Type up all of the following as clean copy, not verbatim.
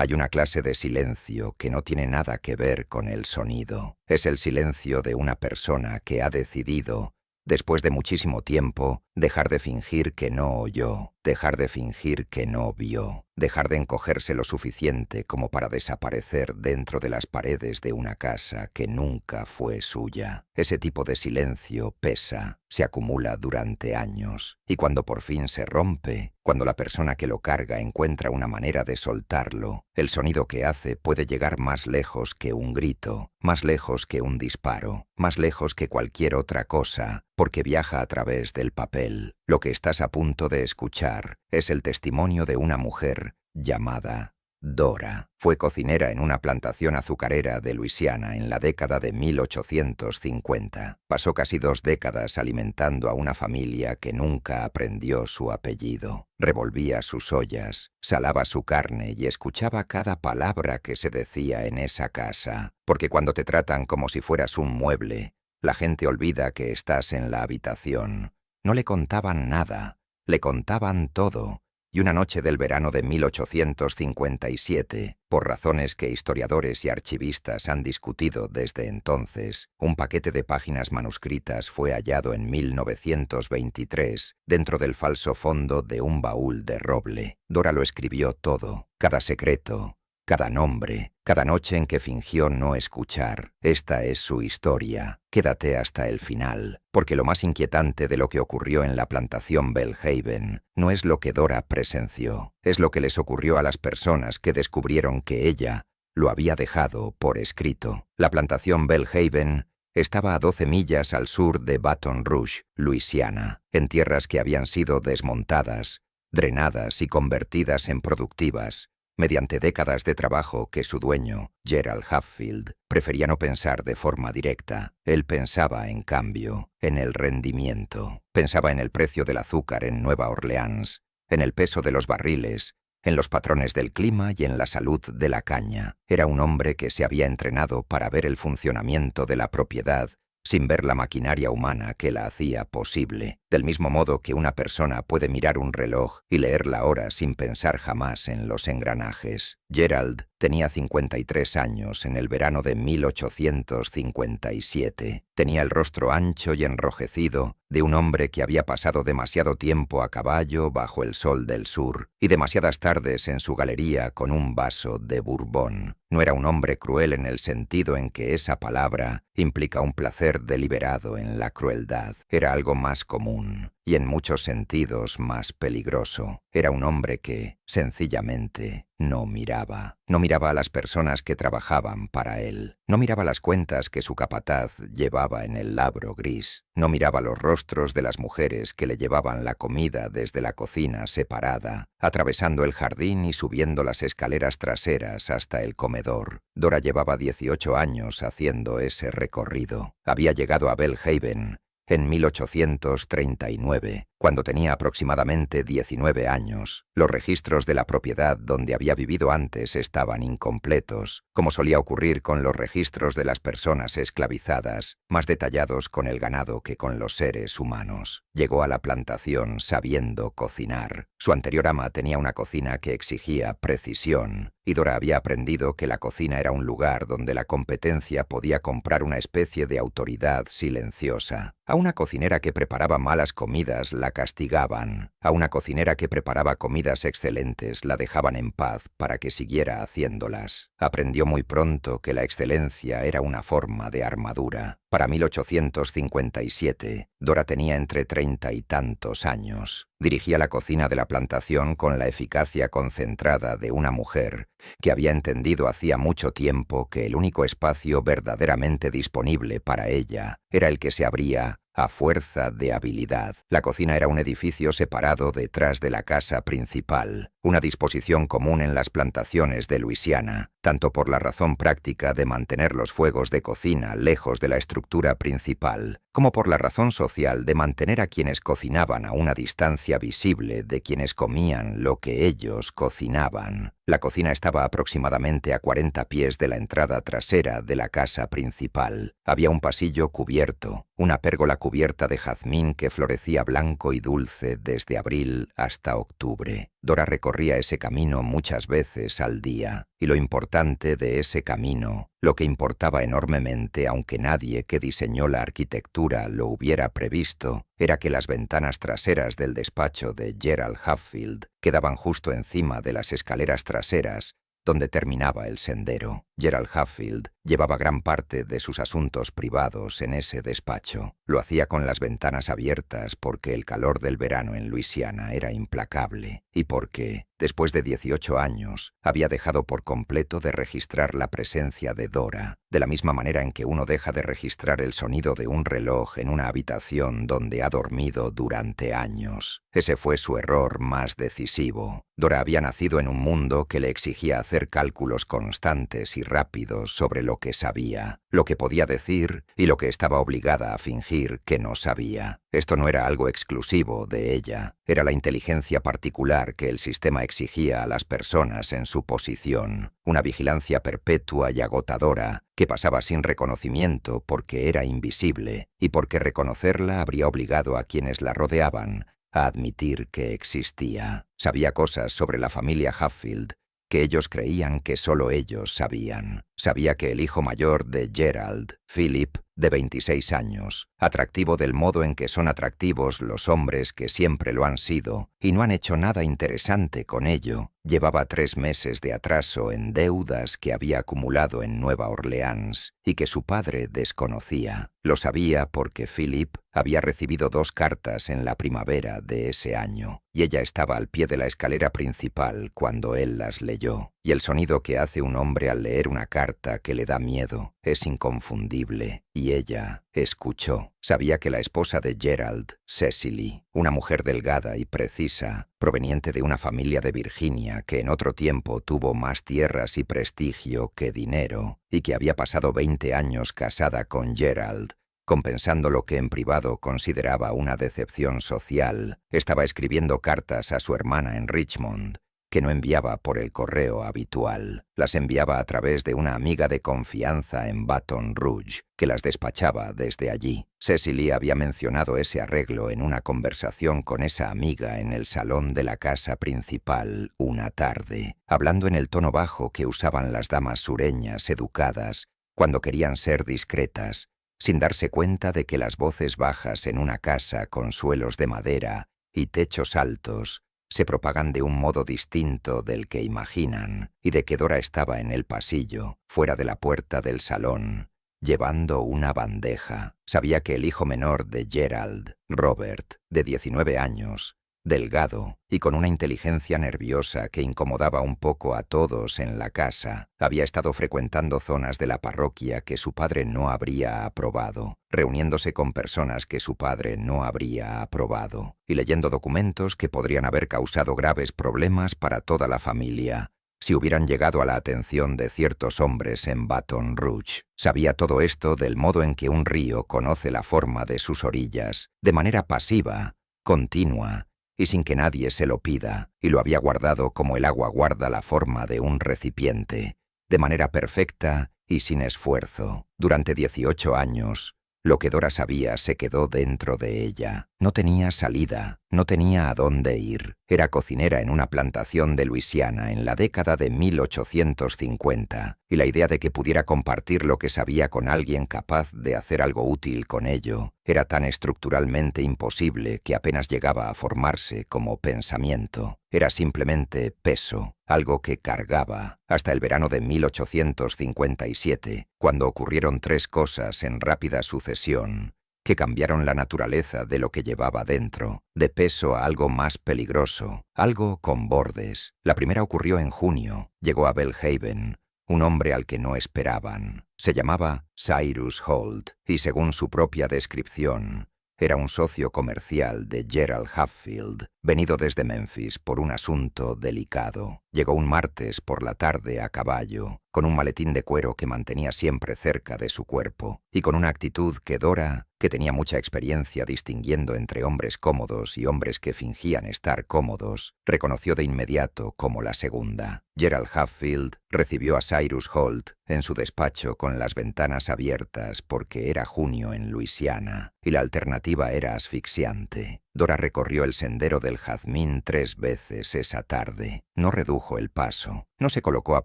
Hay una clase de silencio que no tiene nada que ver con el sonido. Es el silencio de una persona que ha decidido, después de muchísimo tiempo, dejar de fingir que no oyó, dejar de fingir que no vio, dejar de encogerse lo suficiente como para desaparecer dentro de las paredes de una casa que nunca fue suya. Ese tipo de silencio pesa, se acumula durante años, y cuando por fin se rompe, cuando la persona que lo carga encuentra una manera de soltarlo, el sonido que hace puede llegar más lejos que un grito, más lejos que un disparo, más lejos que cualquier otra cosa, porque viaja a través del papel. Lo que estás a punto de escuchar es el testimonio de una mujer llamada Dora. Fue cocinera en una plantación azucarera de Luisiana en la década de 1850. Pasó casi 2 décadas alimentando a una familia que nunca aprendió su apellido. Revolvía sus ollas, salaba su carne y escuchaba cada palabra que se decía en esa casa. Porque cuando te tratan como si fueras un mueble, la gente olvida que estás en la habitación. No le contaban nada, le contaban todo. Y una noche del verano de 1857, por razones que historiadores y archivistas han discutido desde entonces, un paquete de páginas manuscritas fue hallado en 1923 dentro del falso fondo de un baúl de roble. Dora lo escribió todo, cada secreto, cada nombre, cada noche en que fingió no escuchar. Esta es su historia. Quédate hasta el final, porque lo más inquietante de lo que ocurrió en la plantación Belhaven no es lo que Dora presenció, es lo que les ocurrió a las personas que descubrieron que ella lo había dejado por escrito. La plantación Belhaven estaba a 12 millas al sur de Baton Rouge, Luisiana, en tierras que habían sido desmontadas, drenadas y convertidas en productivas, mediante décadas de trabajo que su dueño, Gerald Hatfield, prefería no pensar de forma directa. Él pensaba, en cambio, en el rendimiento. Pensaba en el precio del azúcar en Nueva Orleans, en el peso de los barriles, en los patrones del clima y en la salud de la caña. Era un hombre que se había entrenado para ver el funcionamiento de la propiedad sin ver la maquinaria humana que la hacía posible, del mismo modo que una persona puede mirar un reloj y leer la hora sin pensar jamás en los engranajes. Gerald tenía 53 años en el verano de 1857. Tenía el rostro ancho y enrojecido de un hombre que había pasado demasiado tiempo a caballo bajo el sol del sur y demasiadas tardes en su galería con un vaso de Bourbon. No era un hombre cruel en el sentido en que esa palabra implica un placer deliberado en la crueldad. Era algo más común y en muchos sentidos más peligroso. Era un hombre que, sencillamente, no miraba. No miraba a las personas que trabajaban para él. No miraba las cuentas que su capataz llevaba en el labro gris. No miraba los rostros de las mujeres que le llevaban la comida desde la cocina separada, atravesando el jardín y subiendo las escaleras traseras hasta el comedor. Dora llevaba 18 años haciendo ese recorrido. Había llegado a Belhaven en 1839, cuando tenía aproximadamente 19 años. Los registros de la propiedad donde había vivido antes estaban incompletos, como solía ocurrir con los registros de las personas esclavizadas, más detallados con el ganado que con los seres humanos. Llegó a la plantación sabiendo cocinar. Su anterior ama tenía una cocina que exigía precisión, y Dora había aprendido que la cocina era un lugar donde la competencia podía comprar una especie de autoridad silenciosa. A una cocinera que preparaba malas comidas la castigaban. A una cocinera que preparaba comidas excelentes la dejaban en paz para que siguiera haciéndolas. Aprendió muy pronto que la excelencia era una forma de armadura. Para 1857, Dora tenía entre 30 y tantos años. Dirigía la cocina de la plantación con la eficacia concentrada de una mujer que había entendido hacía mucho tiempo que el único espacio verdaderamente disponible para ella era el que se abría a fuerza de habilidad. La cocina era un edificio separado detrás de la casa principal, una disposición común en las plantaciones de Luisiana, tanto por la razón práctica de mantener los fuegos de cocina lejos de la estructura principal, como por la razón social de mantener a quienes cocinaban a una distancia visible de quienes comían lo que ellos cocinaban. La cocina estaba aproximadamente a 40 pies de la entrada trasera de la casa principal. Había un pasillo cubierto, una pérgola cubierta de jazmín que florecía blanco y dulce desde abril hasta octubre. Dora recorría ese camino muchas veces al día, y lo importante de ese camino, lo que importaba enormemente aunque nadie que diseñó la arquitectura lo hubiera previsto, era que las ventanas traseras del despacho de Gerald Hatfield quedaban justo encima de las escaleras traseras donde terminaba el sendero. Gerald Hatfield llevaba gran parte de sus asuntos privados en ese despacho. Lo hacía con las ventanas abiertas porque el calor del verano en Luisiana era implacable y porque, después de 18 años, había dejado por completo de registrar la presencia de Dora, de la misma manera en que uno deja de registrar el sonido de un reloj en una habitación donde ha dormido durante años. Ese fue su error más decisivo. Dora había nacido en un mundo que le exigía hacer cálculos constantes y rápidos sobre lo que sabía, lo que podía decir y lo que estaba obligada a fingir que no sabía. Esto no era algo exclusivo de ella, era la inteligencia particular que el sistema exigía a las personas en su posición, una vigilancia perpetua y agotadora que pasaba sin reconocimiento porque era invisible y porque reconocerla habría obligado a quienes la rodeaban a admitir que existía. Sabía cosas sobre la familia Hatfield que ellos creían que solo ellos sabían. Sabía que el hijo mayor de Gerald, Philip, de 26 años, atractivo del modo en que son atractivos los hombres que siempre lo han sido y no han hecho nada interesante con ello, llevaba 3 meses de atraso en deudas que había acumulado en Nueva Orleans y que su padre desconocía. Lo sabía porque Philip había recibido 2 cartas en la primavera de ese año y ella estaba al pie de la escalera principal cuando él las leyó. Y el sonido que hace un hombre al leer una carta que le da miedo es inconfundible, y ella escuchó. Sabía que la esposa de Gerald, Cecily, una mujer delgada y precisa, proveniente de una familia de Virginia que en otro tiempo tuvo más tierras y prestigio que dinero, y que había pasado 20 años casada con Gerald, compensando lo que en privado consideraba una decepción social, estaba escribiendo cartas a su hermana en Richmond, que no enviaba por el correo habitual. Las enviaba a través de una amiga de confianza en Baton Rouge, que las despachaba desde allí. Cecily había mencionado ese arreglo en una conversación con esa amiga en el salón de la casa principal una tarde, hablando en el tono bajo que usaban las damas sureñas educadas cuando querían ser discretas, sin darse cuenta de que las voces bajas en una casa con suelos de madera y techos altos se propagan de un modo distinto del que imaginan, y de que Dora estaba en el pasillo, fuera de la puerta del salón, llevando una bandeja. Sabía que el hijo menor de Gerald, Robert, de 19 años, delgado y con una inteligencia nerviosa que incomodaba un poco a todos en la casa, había estado frecuentando zonas de la parroquia que su padre no habría aprobado, reuniéndose con personas que su padre no habría aprobado, y leyendo documentos que podrían haber causado graves problemas para toda la familia si hubieran llegado a la atención de ciertos hombres en Baton Rouge. Sabía todo esto del modo en que un río conoce la forma de sus orillas, de manera pasiva, continua, y sin que nadie se lo pida, y lo había guardado como el agua guarda la forma de un recipiente, de manera perfecta y sin esfuerzo. Durante 18 años, lo que Dora sabía se quedó dentro de ella. No tenía salida, no tenía a dónde ir. Era cocinera en una plantación de Luisiana en la década de 1850, y la idea de que pudiera compartir lo que sabía con alguien capaz de hacer algo útil con ello era tan estructuralmente imposible que apenas llegaba a formarse como pensamiento. Era simplemente peso, algo que cargaba, hasta el verano de 1857, cuando ocurrieron 3 cosas en rápida sucesión que cambiaron la naturaleza de lo que llevaba dentro, de peso a algo más peligroso, algo con bordes. La primera ocurrió en junio. Llegó a Belhaven un hombre al que no esperaban. Se llamaba Cyrus Holt y, según su propia descripción, era un socio comercial de Gerald Hatfield, venido desde Memphis por un asunto delicado. Llegó un martes por la tarde a caballo, con un maletín de cuero que mantenía siempre cerca de su cuerpo, y con una actitud que Dora que tenía mucha experiencia distinguiendo entre hombres cómodos y hombres que fingían estar cómodos, reconoció de inmediato como la segunda. Gerald Hatfield recibió a Cyrus Holt en su despacho con las ventanas abiertas porque era junio en Luisiana y la alternativa era asfixiante. Dora recorrió el sendero del jazmín 3 veces esa tarde. No redujo el paso, no se colocó a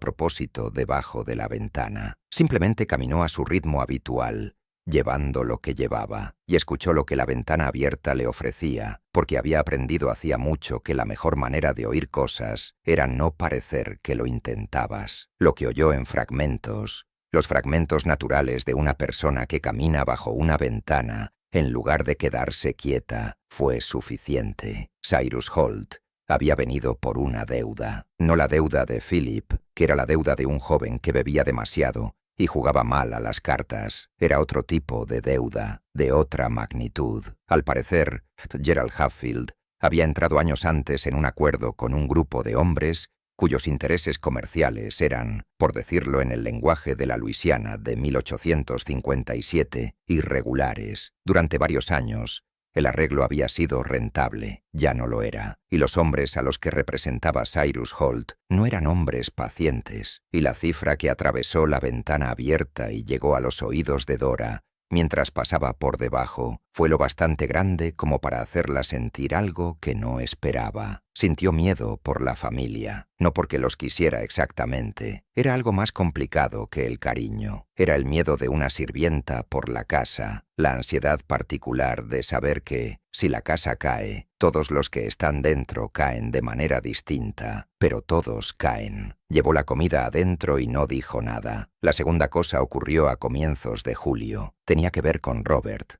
propósito debajo de la ventana. Simplemente caminó a su ritmo habitual, llevando lo que llevaba, y escuchó lo que la ventana abierta le ofrecía, porque había aprendido hacía mucho que la mejor manera de oír cosas era no parecer que lo intentabas. Lo que oyó en fragmentos, los fragmentos naturales de una persona que camina bajo una ventana, en lugar de quedarse quieta, fue suficiente. Cyrus Holt había venido por una deuda, no la deuda de Philip, que era la deuda de un joven que bebía demasiado y jugaba mal a las cartas. Era otro tipo de deuda, de otra magnitud. Al parecer, Gerald Hatfield había entrado años antes en un acuerdo con un grupo de hombres cuyos intereses comerciales eran, por decirlo en el lenguaje de la Luisiana de 1857, irregulares. Durante varios años, el arreglo había sido rentable, ya no lo era, y los hombres a los que representaba Cyrus Holt no eran hombres pacientes, y la cifra que atravesó la ventana abierta y llegó a los oídos de Dora mientras pasaba por debajo fue lo bastante grande como para hacerla sentir algo que no esperaba. Sintió miedo por la familia, no porque los quisiera exactamente. Era algo más complicado que el cariño. Era el miedo de una sirvienta por la casa, la ansiedad particular de saber que, si la casa cae, todos los que están dentro caen de manera distinta, pero todos caen. Llevó la comida adentro y no dijo nada. La segunda cosa ocurrió a comienzos de julio. Tenía que ver con Robert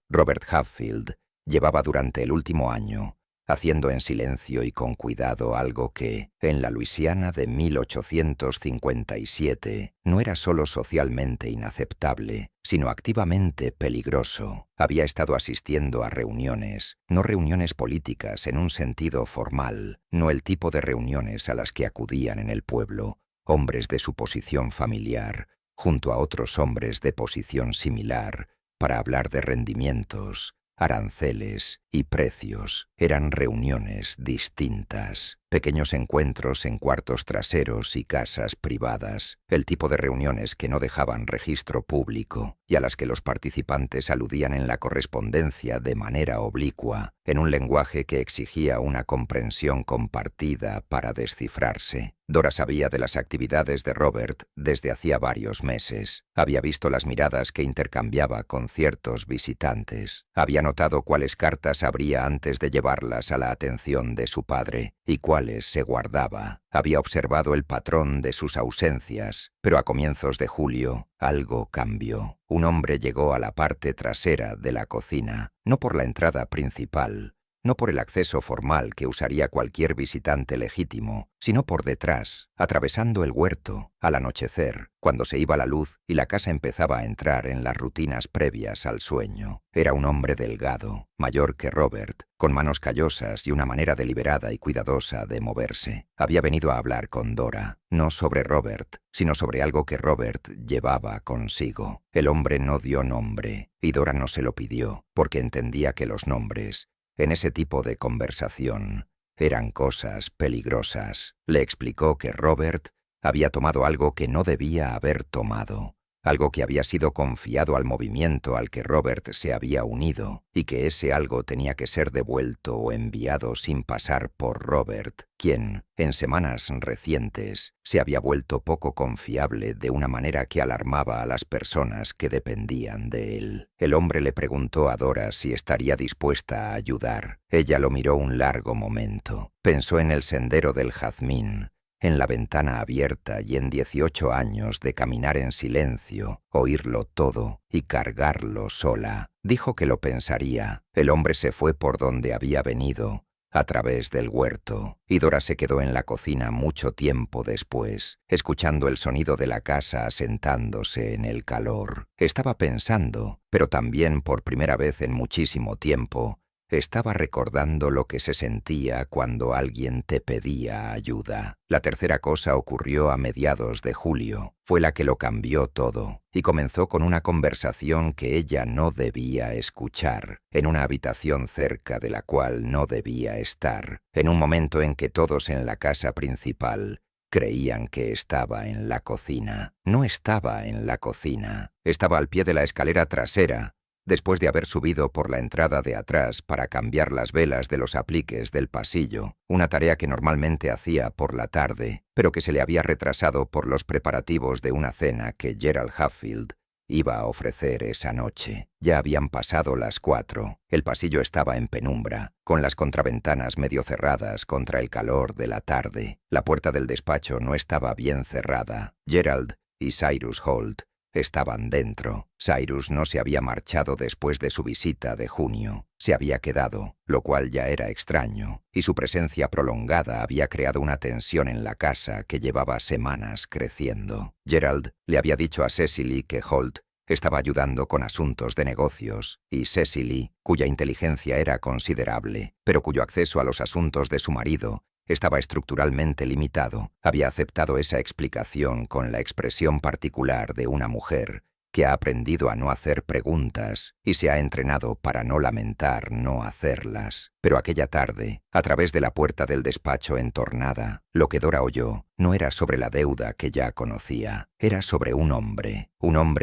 Hatfield. Llevaba durante el último año haciendo en silencio y con cuidado algo que, en la Luisiana de 1857, no era solo socialmente inaceptable, sino activamente peligroso. Había estado asistiendo a reuniones, no reuniones políticas en un sentido formal, no el tipo de reuniones a las que acudían en el pueblo hombres de su posición familiar, junto a otros hombres de posición similar, para hablar de rendimientos, aranceles y precios. Eran reuniones distintas, pequeños encuentros en cuartos traseros y casas privadas, el tipo de reuniones que no dejaban registro público y a las que los participantes aludían en la correspondencia de manera oblicua, en un lenguaje que exigía una comprensión compartida para descifrarse. Dora sabía de las actividades de Robert desde hacía varios meses. Había visto las miradas que intercambiaba con ciertos visitantes. Había notado cuáles cartas abría antes de llevarlas a la atención de su padre y cuáles se guardaba. Había observado el patrón de sus ausencias, pero a comienzos de julio algo cambió. Un hombre llegó a la parte trasera de la cocina, no por la entrada principal, no por el acceso formal que usaría cualquier visitante legítimo, sino por detrás, atravesando el huerto, al anochecer, cuando se iba la luz y la casa empezaba a entrar en las rutinas previas al sueño. Era un hombre delgado, mayor que Robert, con manos callosas y una manera deliberada y cuidadosa de moverse. Había venido a hablar con Dora, no sobre Robert, sino sobre algo que Robert llevaba consigo. El hombre no dio nombre, y Dora no se lo pidió, porque entendía que los nombres, en ese tipo de conversación, eran cosas peligrosas. Le explicó que Robert había tomado algo que no debía haber tomado, algo que había sido confiado al movimiento al que Robert se había unido, y que ese algo tenía que ser devuelto o enviado sin pasar por Robert, quien, en semanas recientes, se había vuelto poco confiable de una manera que alarmaba a las personas que dependían de él. El hombre le preguntó a Dora si estaría dispuesta a ayudar. Ella lo miró un largo momento. Pensó en el sendero del jazmín, en la ventana abierta y en 18 años de caminar en silencio, oírlo todo y cargarlo sola. Dijo que lo pensaría. El hombre se fue por donde había venido, a través del huerto, y Dora se quedó en la cocina mucho tiempo después, escuchando el sonido de la casa asentándose en el calor. Estaba pensando, pero también por primera vez en muchísimo tiempo, Estaba recordando lo que se sentía cuando alguien te pedía ayuda. La tercera cosa ocurrió a mediados de julio. Fue la que lo cambió todo. Y comenzó con una conversación que ella no debía escuchar, en una habitación cerca de la cual no debía estar, en un momento en que todos en la casa principal creían que estaba en la cocina. No estaba en la cocina. Estaba al pie de la escalera trasera, después de haber subido por la entrada de atrás para cambiar las velas de los apliques del pasillo, una tarea que normalmente hacía por la tarde, pero que se le había retrasado por los preparativos de una cena que Gerald Hatfield iba a ofrecer esa noche. Ya habían pasado las 4. El pasillo estaba en penumbra, con las contraventanas medio cerradas contra el calor de la tarde. La puerta del despacho no estaba bien cerrada. Gerald y Cyrus Holt estaban dentro. Cyrus no se había marchado después de su visita de junio. Se había quedado, lo cual ya era extraño, y su presencia prolongada había creado una tensión en la casa que llevaba semanas creciendo. Gerald le había dicho a Cecily que Holt estaba ayudando con asuntos de negocios, y Cecily, cuya inteligencia era considerable, pero cuyo acceso a los asuntos de su marido estaba estructuralmente limitado, había aceptado esa explicación con la expresión particular de una mujer que ha aprendido a no hacer preguntas y se ha entrenado para no lamentar no hacerlas. Pero aquella tarde, a través de la puerta del despacho entornada, lo que Dora oyó no era sobre la deuda que ya conocía, era sobre un hombre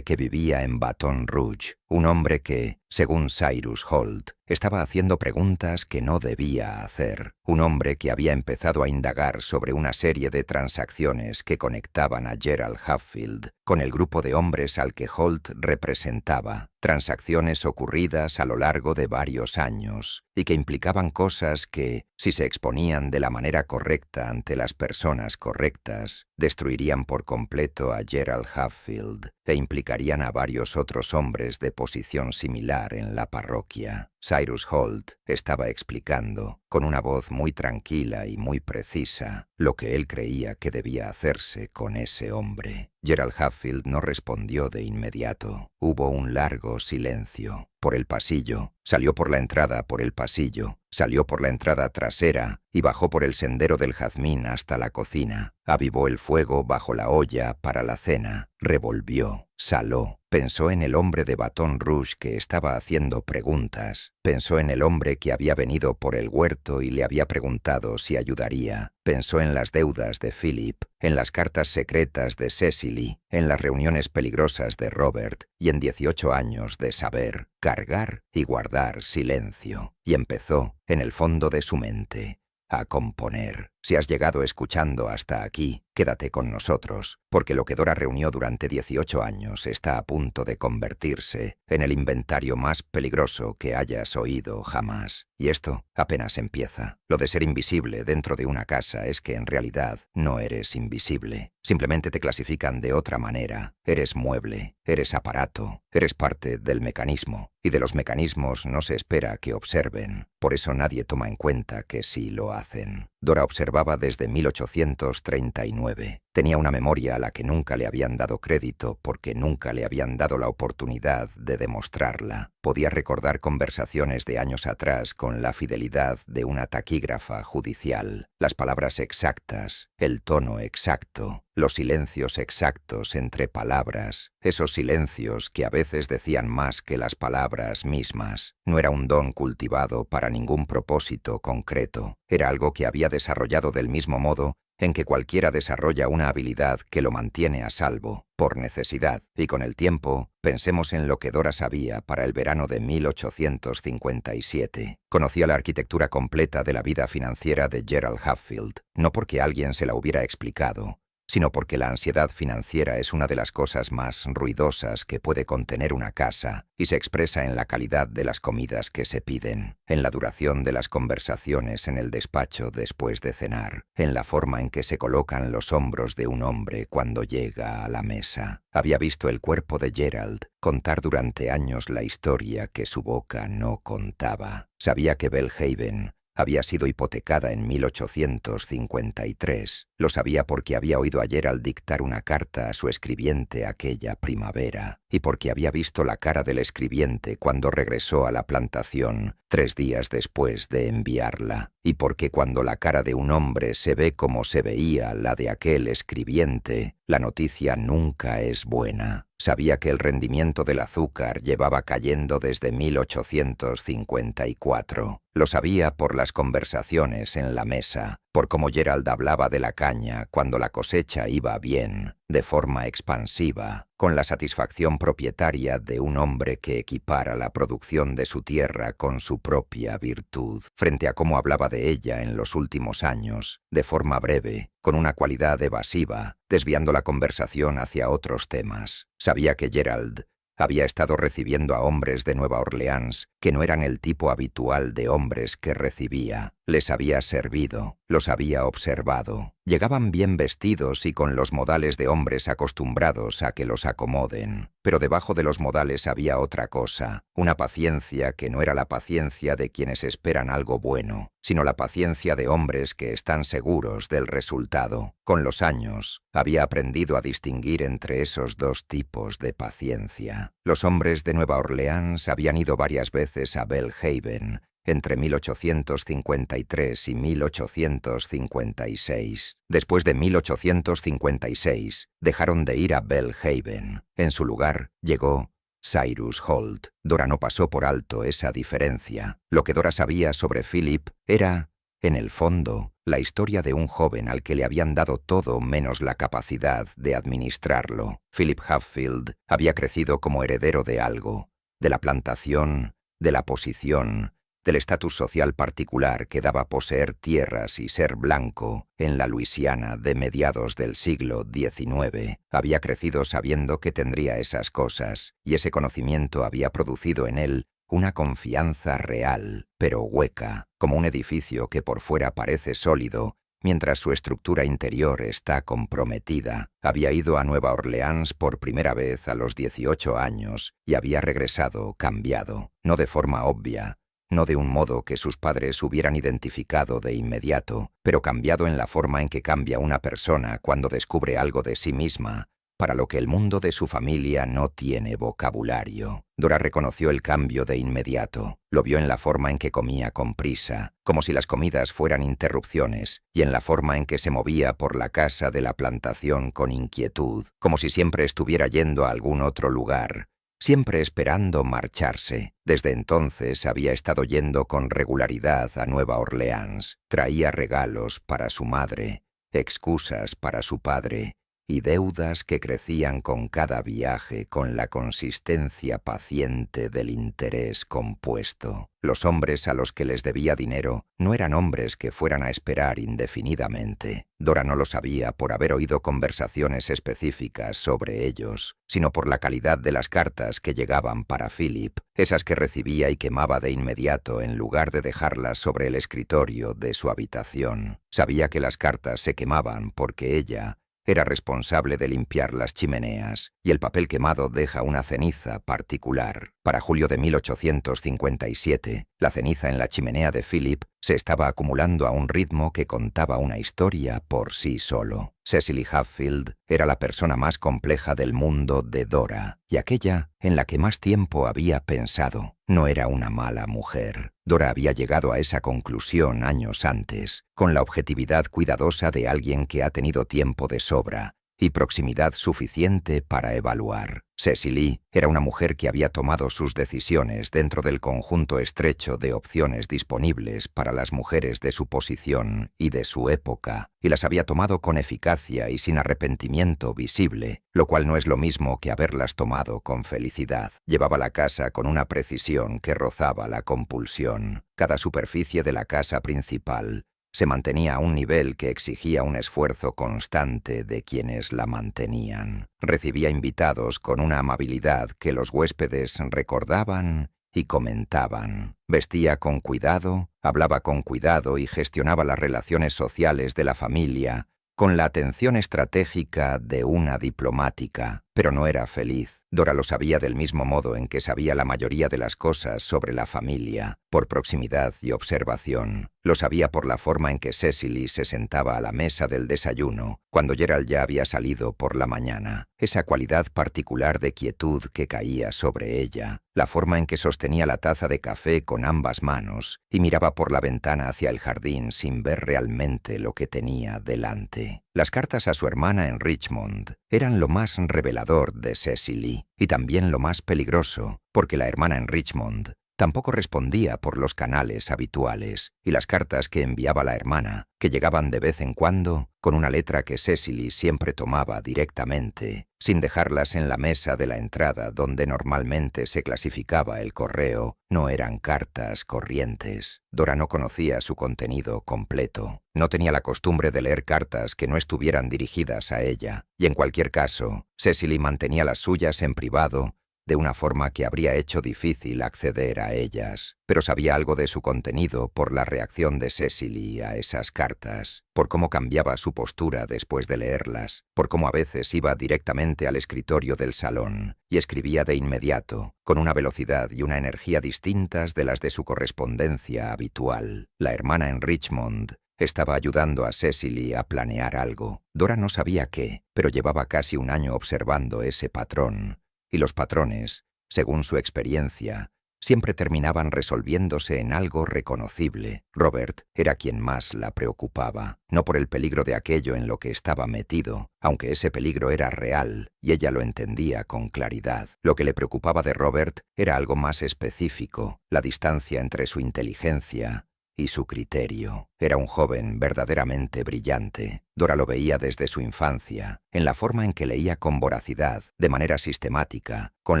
que vivía en Baton Rouge, un hombre que, según Cyrus Holt, estaba haciendo preguntas que no debía hacer, un hombre que había empezado a indagar sobre una serie de transacciones que conectaban a Gerald Hatfield con el grupo de hombres al que Holt representaba, transacciones ocurridas a lo largo de varios años y que implicaban cosas que, si se exponían de la manera correcta ante las personas correctas, destruirían por completo a Gerald Hatfield e implicarían a varios otros hombres de posición similar en la parroquia. Cyrus Holt estaba explicando, con una voz muy tranquila y muy precisa, lo que él creía que debía hacerse con ese hombre. Gerald Hatfield no respondió de inmediato. Hubo un largo silencio. Por el pasillo, salió por la entrada por el pasillo, salió por la entrada trasera y bajó por el sendero del jazmín hasta la cocina. Avivó el fuego bajo la olla para la cena, revolvió, saló. Pensó en el hombre de Baton Rouge que estaba haciendo preguntas. Pensó en el hombre que había venido por el huerto y le había preguntado si ayudaría. Pensó en las deudas de Philip, en las cartas secretas de Cecily, en las reuniones peligrosas de Robert y en 18 años de saber, cargar y guardar silencio. Y empezó, en el fondo de su mente, a componer. Si has llegado escuchando hasta aquí, quédate con nosotros, porque lo que Dora reunió durante 18 años está a punto de convertirse en el inventario más peligroso que hayas oído jamás. Y esto apenas empieza. Lo de ser invisible dentro de una casa es que en realidad no eres invisible. Simplemente te clasifican de otra manera. Eres mueble, eres aparato, eres parte del mecanismo. Y de los mecanismos no se espera que observen. Por eso nadie toma en cuenta que sí lo hacen. Dora observaba desde 1839. Tenía una memoria a la que nunca le habían dado crédito porque nunca le habían dado la oportunidad de demostrarla. Podía recordar conversaciones de años atrás con la fidelidad de una taquígrafa judicial, las palabras exactas, el tono exacto, los silencios exactos entre palabras, esos silencios que a veces decían más que las palabras mismas. No era un don cultivado para ningún propósito concreto, era algo que había desarrollado del mismo modo en que cualquiera desarrolla una habilidad que lo mantiene a salvo, por necesidad, y con el tiempo, pensemos en lo que Dora sabía para el verano de 1857. Conocía la arquitectura completa de la vida financiera de Gerald Hatfield, no porque alguien se la hubiera explicado, sino porque la ansiedad financiera es una de las cosas más ruidosas que puede contener una casa y se expresa en la calidad de las comidas que se piden, en la duración de las conversaciones en el despacho después de cenar, en la forma en que se colocan los hombros de un hombre cuando llega a la mesa. Había visto el cuerpo de Gerald contar durante años la historia que su boca no contaba. Sabía que Belhaven había sido hipotecada en 1853. Lo sabía porque había oído a Gerald dictar una carta a su escribiente aquella primavera, y porque había visto la cara del escribiente cuando regresó a la plantación 3 días después de enviarla, y porque cuando la cara de un hombre se ve como se veía la de aquel escribiente, la noticia nunca es buena. Sabía que el rendimiento del azúcar llevaba cayendo desde 1854. Lo sabía por las conversaciones en la mesa, por cómo Gerald hablaba de la caña cuando la cosecha iba bien, de forma expansiva, con la satisfacción propietaria de un hombre que equipara la producción de su tierra con su propia virtud, frente a cómo hablaba de ella en los últimos años, de forma breve, con una cualidad evasiva, desviando la conversación hacia otros temas. Sabía que Gerald había estado recibiendo a hombres de Nueva Orleans que no eran el tipo habitual de hombres que recibía. Les había servido, los había observado. Llegaban bien vestidos y con los modales de hombres acostumbrados a que los acomoden. Pero debajo de los modales había otra cosa, una paciencia que no era la paciencia de quienes esperan algo bueno, sino la paciencia de hombres que están seguros del resultado. Con los años, había aprendido a distinguir entre esos dos tipos de paciencia. Los hombres de Nueva Orleans habían ido varias veces a Belhaven, entre 1853 y 1856. Después de 1856, dejaron de ir a Belhaven. En su lugar, llegó Cyrus Holt. Dora no pasó por alto esa diferencia. Lo que Dora sabía sobre Philip era, en el fondo, la historia de un joven al que le habían dado todo menos la capacidad de administrarlo. Philip Hatfield había crecido como heredero de algo, de la plantación, de la posición, del estatus social particular que daba poseer tierras y ser blanco en la Luisiana de mediados del siglo XIX. Había crecido sabiendo que tendría esas cosas, y ese conocimiento había producido en él una confianza real, pero hueca, como un edificio que por fuera parece sólido, mientras su estructura interior está comprometida. Había ido a Nueva Orleans por primera vez a los 18 años y había regresado cambiado, no de forma obvia, no de un modo que sus padres hubieran identificado de inmediato, pero cambiado en la forma en que cambia una persona cuando descubre algo de sí misma, para lo que el mundo de su familia no tiene vocabulario. Dora reconoció el cambio de inmediato. Lo vio en la forma en que comía con prisa, como si las comidas fueran interrupciones, y en la forma en que se movía por la casa de la plantación con inquietud, como si siempre estuviera yendo a algún otro lugar, siempre esperando marcharse. Desde entonces había estado yendo con regularidad a Nueva Orleans. Traía regalos para su madre, excusas para su padre, y deudas que crecían con cada viaje con la consistencia paciente del interés compuesto. Los hombres a los que les debía dinero no eran hombres que fueran a esperar indefinidamente. Dora no lo sabía por haber oído conversaciones específicas sobre ellos, sino por la calidad de las cartas que llegaban para Philip, esas que recibía y quemaba de inmediato en lugar de dejarlas sobre el escritorio de su habitación. Sabía que las cartas se quemaban porque ella era responsable de limpiar las chimeneas, y el papel quemado deja una ceniza particular. Para julio de 1857, la ceniza en la chimenea de Philip se estaba acumulando a un ritmo que contaba una historia por sí solo. Cecily Hatfield era la persona más compleja del mundo de Dora, y aquella en la que más tiempo había pensado. No era una mala mujer. Dora había llegado a esa conclusión años antes, con la objetividad cuidadosa de alguien que ha tenido tiempo de sobra y proximidad suficiente para evaluar. Cecily era una mujer que había tomado sus decisiones dentro del conjunto estrecho de opciones disponibles para las mujeres de su posición y de su época, y las había tomado con eficacia y sin arrepentimiento visible, lo cual no es lo mismo que haberlas tomado con felicidad. Llevaba la casa con una precisión que rozaba la compulsión. Cada superficie de la casa principal se mantenía a un nivel que exigía un esfuerzo constante de quienes la mantenían. Recibía invitados con una amabilidad que los huéspedes recordaban y comentaban. Vestía con cuidado, hablaba con cuidado y gestionaba las relaciones sociales de la familia con la atención estratégica de una diplomática. pero no era feliz. Dora lo sabía del mismo modo en que sabía la mayoría de las cosas sobre la familia, por proximidad y observación. Lo sabía por la forma en que Cecily se sentaba a la mesa del desayuno, cuando Gerald ya había salido por la mañana. Esa cualidad particular de quietud que caía sobre ella, la forma en que sostenía la taza de café con ambas manos y miraba por la ventana hacia el jardín sin ver realmente lo que tenía delante. Las cartas a su hermana en Richmond eran lo más revelador de Cecily y también lo más peligroso, porque la hermana en Richmond tampoco respondía por los canales habituales, y las cartas que enviaba la hermana, que llegaban de vez en cuando, con una letra que Cecily siempre tomaba directamente, sin dejarlas en la mesa de la entrada donde normalmente se clasificaba el correo, no eran cartas corrientes. Dora no conocía su contenido completo. No tenía la costumbre de leer cartas que no estuvieran dirigidas a ella, y en cualquier caso, Cecily mantenía las suyas en privado, de una forma que habría hecho difícil acceder a ellas. Pero sabía algo de su contenido por la reacción de Cecily a esas cartas, por cómo cambiaba su postura después de leerlas, por cómo a veces iba directamente al escritorio del salón y escribía de inmediato, con una velocidad y una energía distintas de las de su correspondencia habitual. La hermana en Richmond estaba ayudando a Cecily a planear algo. Dora no sabía qué, pero llevaba casi un año observando ese patrón. Y los patrones, según su experiencia, siempre terminaban resolviéndose en algo reconocible. Robert era quien más la preocupaba, no por el peligro de aquello en lo que estaba metido, aunque ese peligro era real y ella lo entendía con claridad. Lo que le preocupaba de Robert era algo más específico, la distancia entre su inteligencia y su criterio. Era un joven verdaderamente brillante. Dora lo veía desde su infancia, en la forma en que leía con voracidad, de manera sistemática, con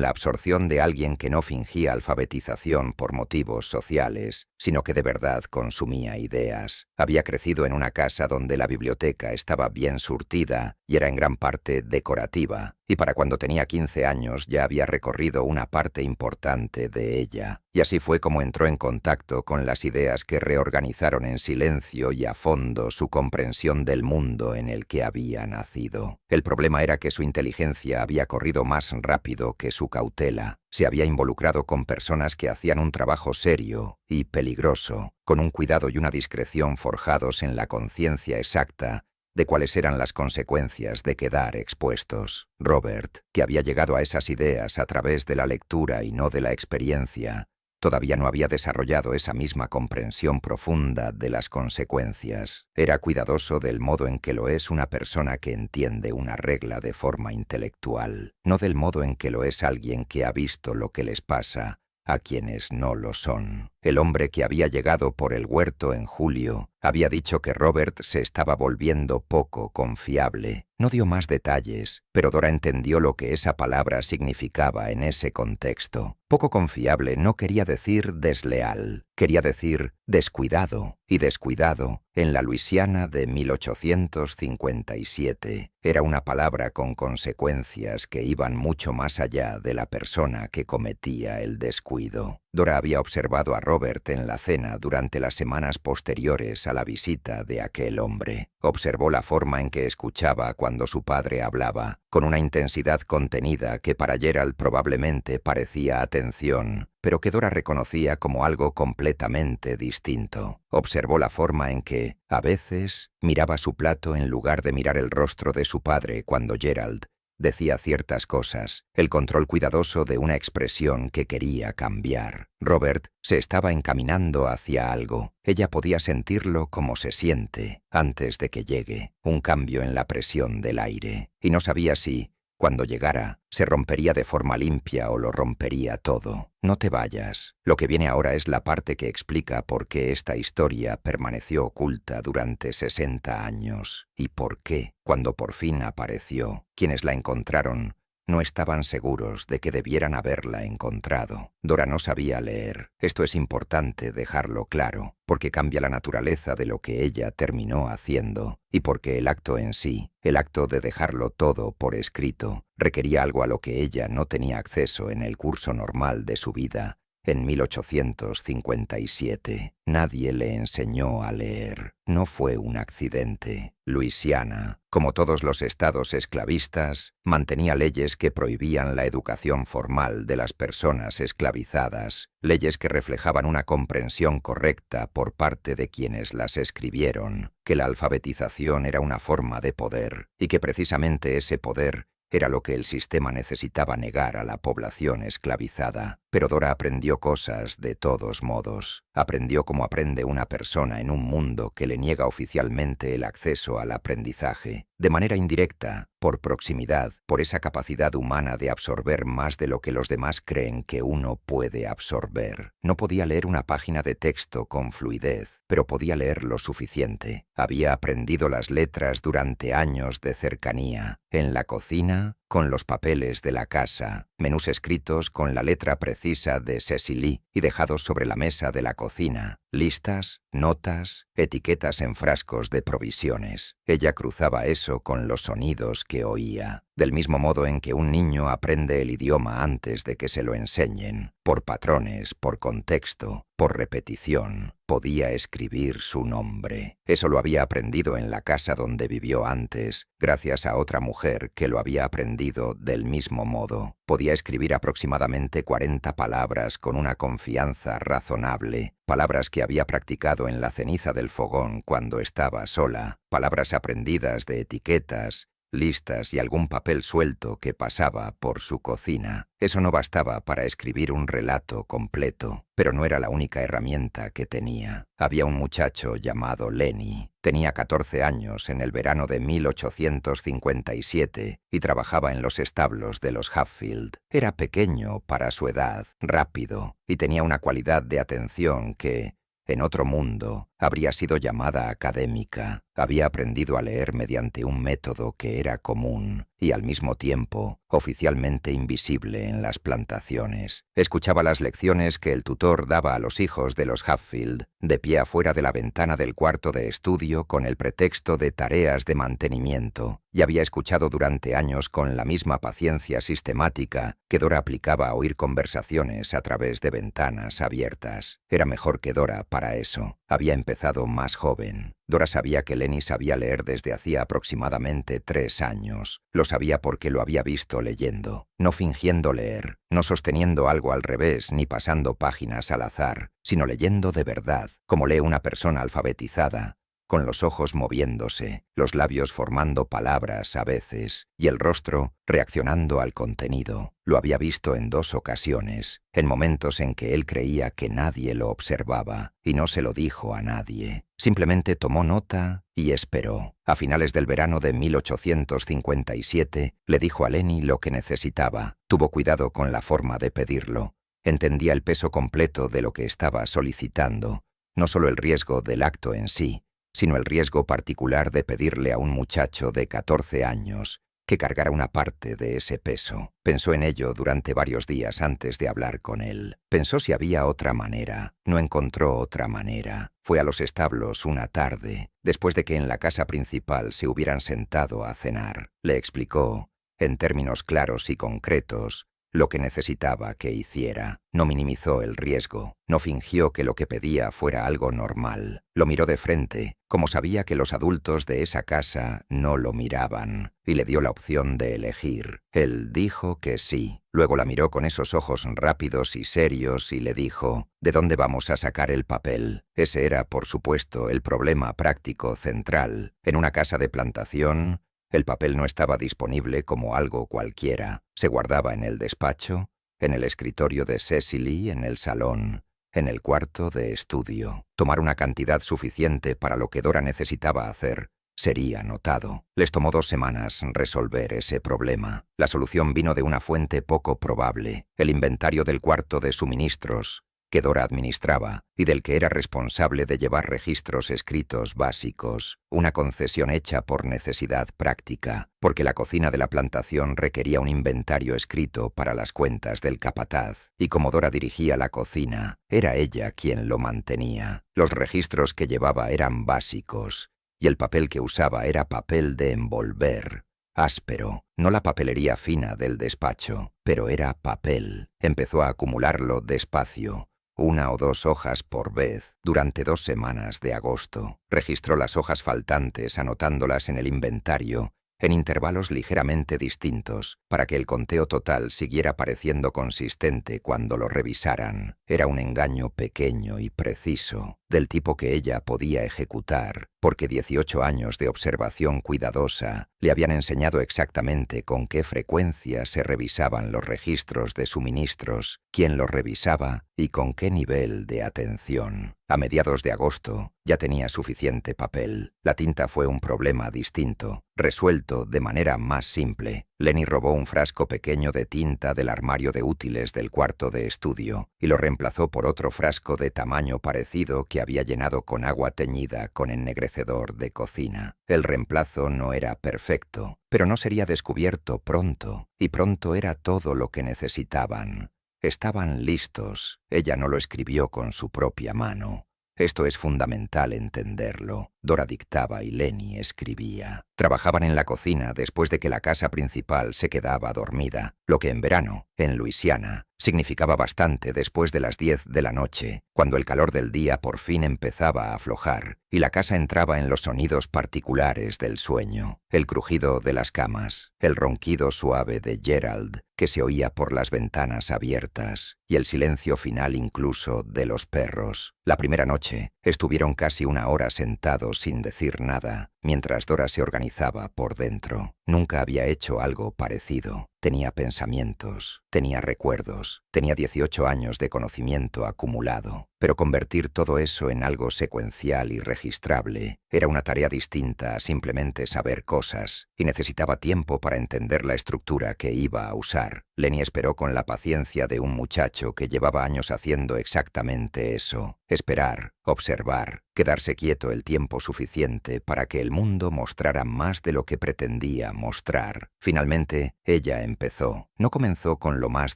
la absorción de alguien que no fingía alfabetización por motivos sociales, sino que de verdad consumía ideas. Había crecido en una casa donde la biblioteca estaba bien surtida y era en gran parte decorativa, y para cuando tenía 15 años ya había recorrido una parte importante de ella. Y así fue como entró en contacto con las ideas que reorganizaron en silencio y a fondo su comprensión del mundo en el que había nacido. El problema era que su inteligencia había corrido más rápido que su cautela. Se había involucrado con personas que hacían un trabajo serio y peligroso, con un cuidado y una discreción forjados en la conciencia exacta de cuáles eran las consecuencias de quedar expuestos. Robert, que había llegado a esas ideas a través de la lectura y no de la experiencia, todavía no había desarrollado esa misma comprensión profunda de las consecuencias. Era cuidadoso del modo en que lo es una persona que entiende una regla de forma intelectual, no del modo en que lo es alguien que ha visto lo que les pasa a quienes no lo son. El hombre que había llegado por el huerto en julio había dicho que Robert se estaba volviendo poco confiable. No dio más detalles, pero Dora entendió lo que esa palabra significaba en ese contexto. Poco confiable no quería decir desleal, quería decir descuidado, y descuidado, en la Luisiana de 1857, era una palabra con consecuencias que iban mucho más allá de la persona que cometía el descuido. Dora había observado a Robert en la cena durante las semanas posteriores a la visita de aquel hombre. Observó la forma en que escuchaba cuando su padre hablaba, con una intensidad contenida que para Gerald probablemente parecía atención, pero que Dora reconocía como algo completamente distinto. Observó la forma en que, a veces, miraba su plato en lugar de mirar el rostro de su padre cuando Gerald decía ciertas cosas, el control cuidadoso de una expresión que quería cambiar. Robert se estaba encaminando hacia algo. Ella podía sentirlo como se siente antes de que llegue, un cambio en la presión del aire, y no sabía si, cuando llegara, se rompería de forma limpia o lo rompería todo. No te vayas. Lo que viene ahora es la parte que explica por qué esta historia permaneció oculta durante 60 años y por qué, cuando por fin apareció, quienes la encontraron no estaban seguros de que debieran haberla encontrado. Dora no sabía leer. Esto es importante dejarlo claro, porque cambia la naturaleza de lo que ella terminó haciendo, y porque el acto en sí, el acto de dejarlo todo por escrito, requería algo a lo que ella no tenía acceso en el curso normal de su vida, en 1857. Nadie le enseñó a leer. No fue un accidente. Luisiana, como todos los estados esclavistas, mantenía leyes que prohibían la educación formal de las personas esclavizadas, leyes que reflejaban una comprensión correcta por parte de quienes las escribieron, que la alfabetización era una forma de poder y que precisamente ese poder era lo que el sistema necesitaba negar a la población esclavizada. Pero Dora aprendió cosas de todos modos. Aprendió como aprende una persona en un mundo que le niega oficialmente el acceso al aprendizaje. De manera indirecta, por proximidad, por esa capacidad humana de absorber más de lo que los demás creen que uno puede absorber. No podía leer una página de texto con fluidez, pero podía leer lo suficiente. Había aprendido las letras durante años de cercanía. En la cocina, con los papeles de la casa, menús escritos con la letra precisa de Cecily y dejados sobre la mesa de la cocina, listas, notas, etiquetas en frascos de provisiones. Ella cruzaba eso con los sonidos que oía, del mismo modo en que un niño aprende el idioma antes de que se lo enseñen, por patrones, por contexto, por repetición. Podía escribir su nombre. Eso lo había aprendido en la casa donde vivió antes, gracias a otra mujer que lo había aprendido del mismo modo. Podía escribir aproximadamente 40 palabras con una confianza razonable, palabras que había practicado en la ceniza del fogón cuando estaba sola, palabras aprendidas de etiquetas, listas y algún papel suelto que pasaba por su cocina. Eso no bastaba para escribir un relato completo, pero no era la única herramienta que tenía. Había un muchacho llamado Lenny. Tenía 14 años en el verano de 1857 y trabajaba en los establos de los Hatfield. Era pequeño para su edad, rápido, y tenía una cualidad de atención que, en otro mundo, habría sido llamada académica. Había aprendido a leer mediante un método que era común y, al mismo tiempo, oficialmente invisible en las plantaciones. Escuchaba las lecciones que el tutor daba a los hijos de los Hatfield, de pie afuera de la ventana del cuarto de estudio con el pretexto de tareas de mantenimiento, y había escuchado durante años con la misma paciencia sistemática que Dora aplicaba a oír conversaciones a través de ventanas abiertas. Era mejor que Dora para eso. Había empezado más joven. Dora sabía que Lenny sabía leer desde hacía aproximadamente 3 años. Lo sabía porque lo había visto leyendo, no fingiendo leer, no sosteniendo algo al revés ni pasando páginas al azar, sino leyendo de verdad, como lee una persona alfabetizada, con los ojos moviéndose, los labios formando palabras a veces, y el rostro reaccionando al contenido. Lo había visto en 2 ocasiones, en momentos en que él creía que nadie lo observaba, y no se lo dijo a nadie. Simplemente tomó nota y esperó. A finales del verano de 1857, le dijo a Lenny lo que necesitaba. Tuvo cuidado con la forma de pedirlo. Entendía el peso completo de lo que estaba solicitando, no solo el riesgo del acto en sí, sino el riesgo particular de pedirle a un muchacho de 14 años que cargara una parte de ese peso. Pensó en ello durante varios días antes de hablar con él. Pensó si había otra manera. No encontró otra manera. Fue a los establos una tarde, después de que en la casa principal se hubieran sentado a cenar. Le explicó, en términos claros y concretos, lo que necesitaba que hiciera. No minimizó el riesgo, no fingió que lo que pedía fuera algo normal. Lo miró de frente, como sabía que los adultos de esa casa no lo miraban, y le dio la opción de elegir. Él dijo que sí. Luego la miró con esos ojos rápidos y serios y le dijo, ¿de dónde vamos a sacar el papel? Ese era, por supuesto, el problema práctico central. En una casa de plantación, el papel no estaba disponible como algo cualquiera. Se guardaba en el despacho, en el escritorio de Cecily, en el salón, en el cuarto de estudio. Tomar una cantidad suficiente para lo que Dora necesitaba hacer sería notado. Les tomó 2 semanas resolver ese problema. La solución vino de una fuente poco probable, el inventario del cuarto de suministros que Dora administraba y del que era responsable de llevar registros escritos básicos, una concesión hecha por necesidad práctica, porque la cocina de la plantación requería un inventario escrito para las cuentas del capataz, y como Dora dirigía la cocina, era ella quien lo mantenía. Los registros que llevaba eran básicos, y el papel que usaba era papel de envolver, áspero, no la papelería fina del despacho, pero era papel. Empezó a acumularlo despacio, 1 o 2 hojas por vez, durante 2 semanas de agosto. Registró las hojas faltantes anotándolas en el inventario, en intervalos ligeramente distintos, para que el conteo total siguiera pareciendo consistente cuando lo revisaran. Era un engaño pequeño y preciso, del tipo que ella podía ejecutar, porque 18 años de observación cuidadosa le habían enseñado exactamente con qué frecuencia se revisaban los registros de suministros, quién los revisaba y con qué nivel de atención. A mediados de agosto ya tenía suficiente papel. La tinta fue un problema distinto, resuelto de manera más simple. Lenny robó un frasco pequeño de tinta del armario de útiles del cuarto de estudio y lo reemplazó por otro frasco de tamaño parecido que había llenado con agua teñida con ennegrecedor de cocina. El reemplazo no era perfecto, pero no sería descubierto pronto, y pronto era todo lo que necesitaban. Estaban listos. Ella no lo escribió con su propia mano. Esto es fundamental entenderlo. Dora dictaba y Lenny escribía. Trabajaban en la cocina después de que la casa principal se quedaba dormida, lo que en verano, en Luisiana, significaba bastante después de las 10 de la noche, cuando el calor del día por fin empezaba a aflojar y la casa entraba en los sonidos particulares del sueño, el crujido de las camas, el ronquido suave de Gerald que se oía por las ventanas abiertas y el silencio final incluso de los perros. La primera noche estuvieron casi 1 hora sentados sin decir nada, mientras Dora se organizaba por dentro. Nunca había hecho algo parecido. Tenía pensamientos, tenía recuerdos, tenía 18 años de conocimiento acumulado. Pero convertir todo eso en algo secuencial y registrable era una tarea distinta a simplemente saber cosas, y necesitaba tiempo para entender la estructura que iba a usar. Lenny esperó con la paciencia de un muchacho que llevaba años haciendo exactamente eso. Esperar, observar, quedarse quieto el tiempo suficiente para que el mundo mostrara más de lo que pretendía mostrar. Finalmente, ella empezó. No comenzó con lo más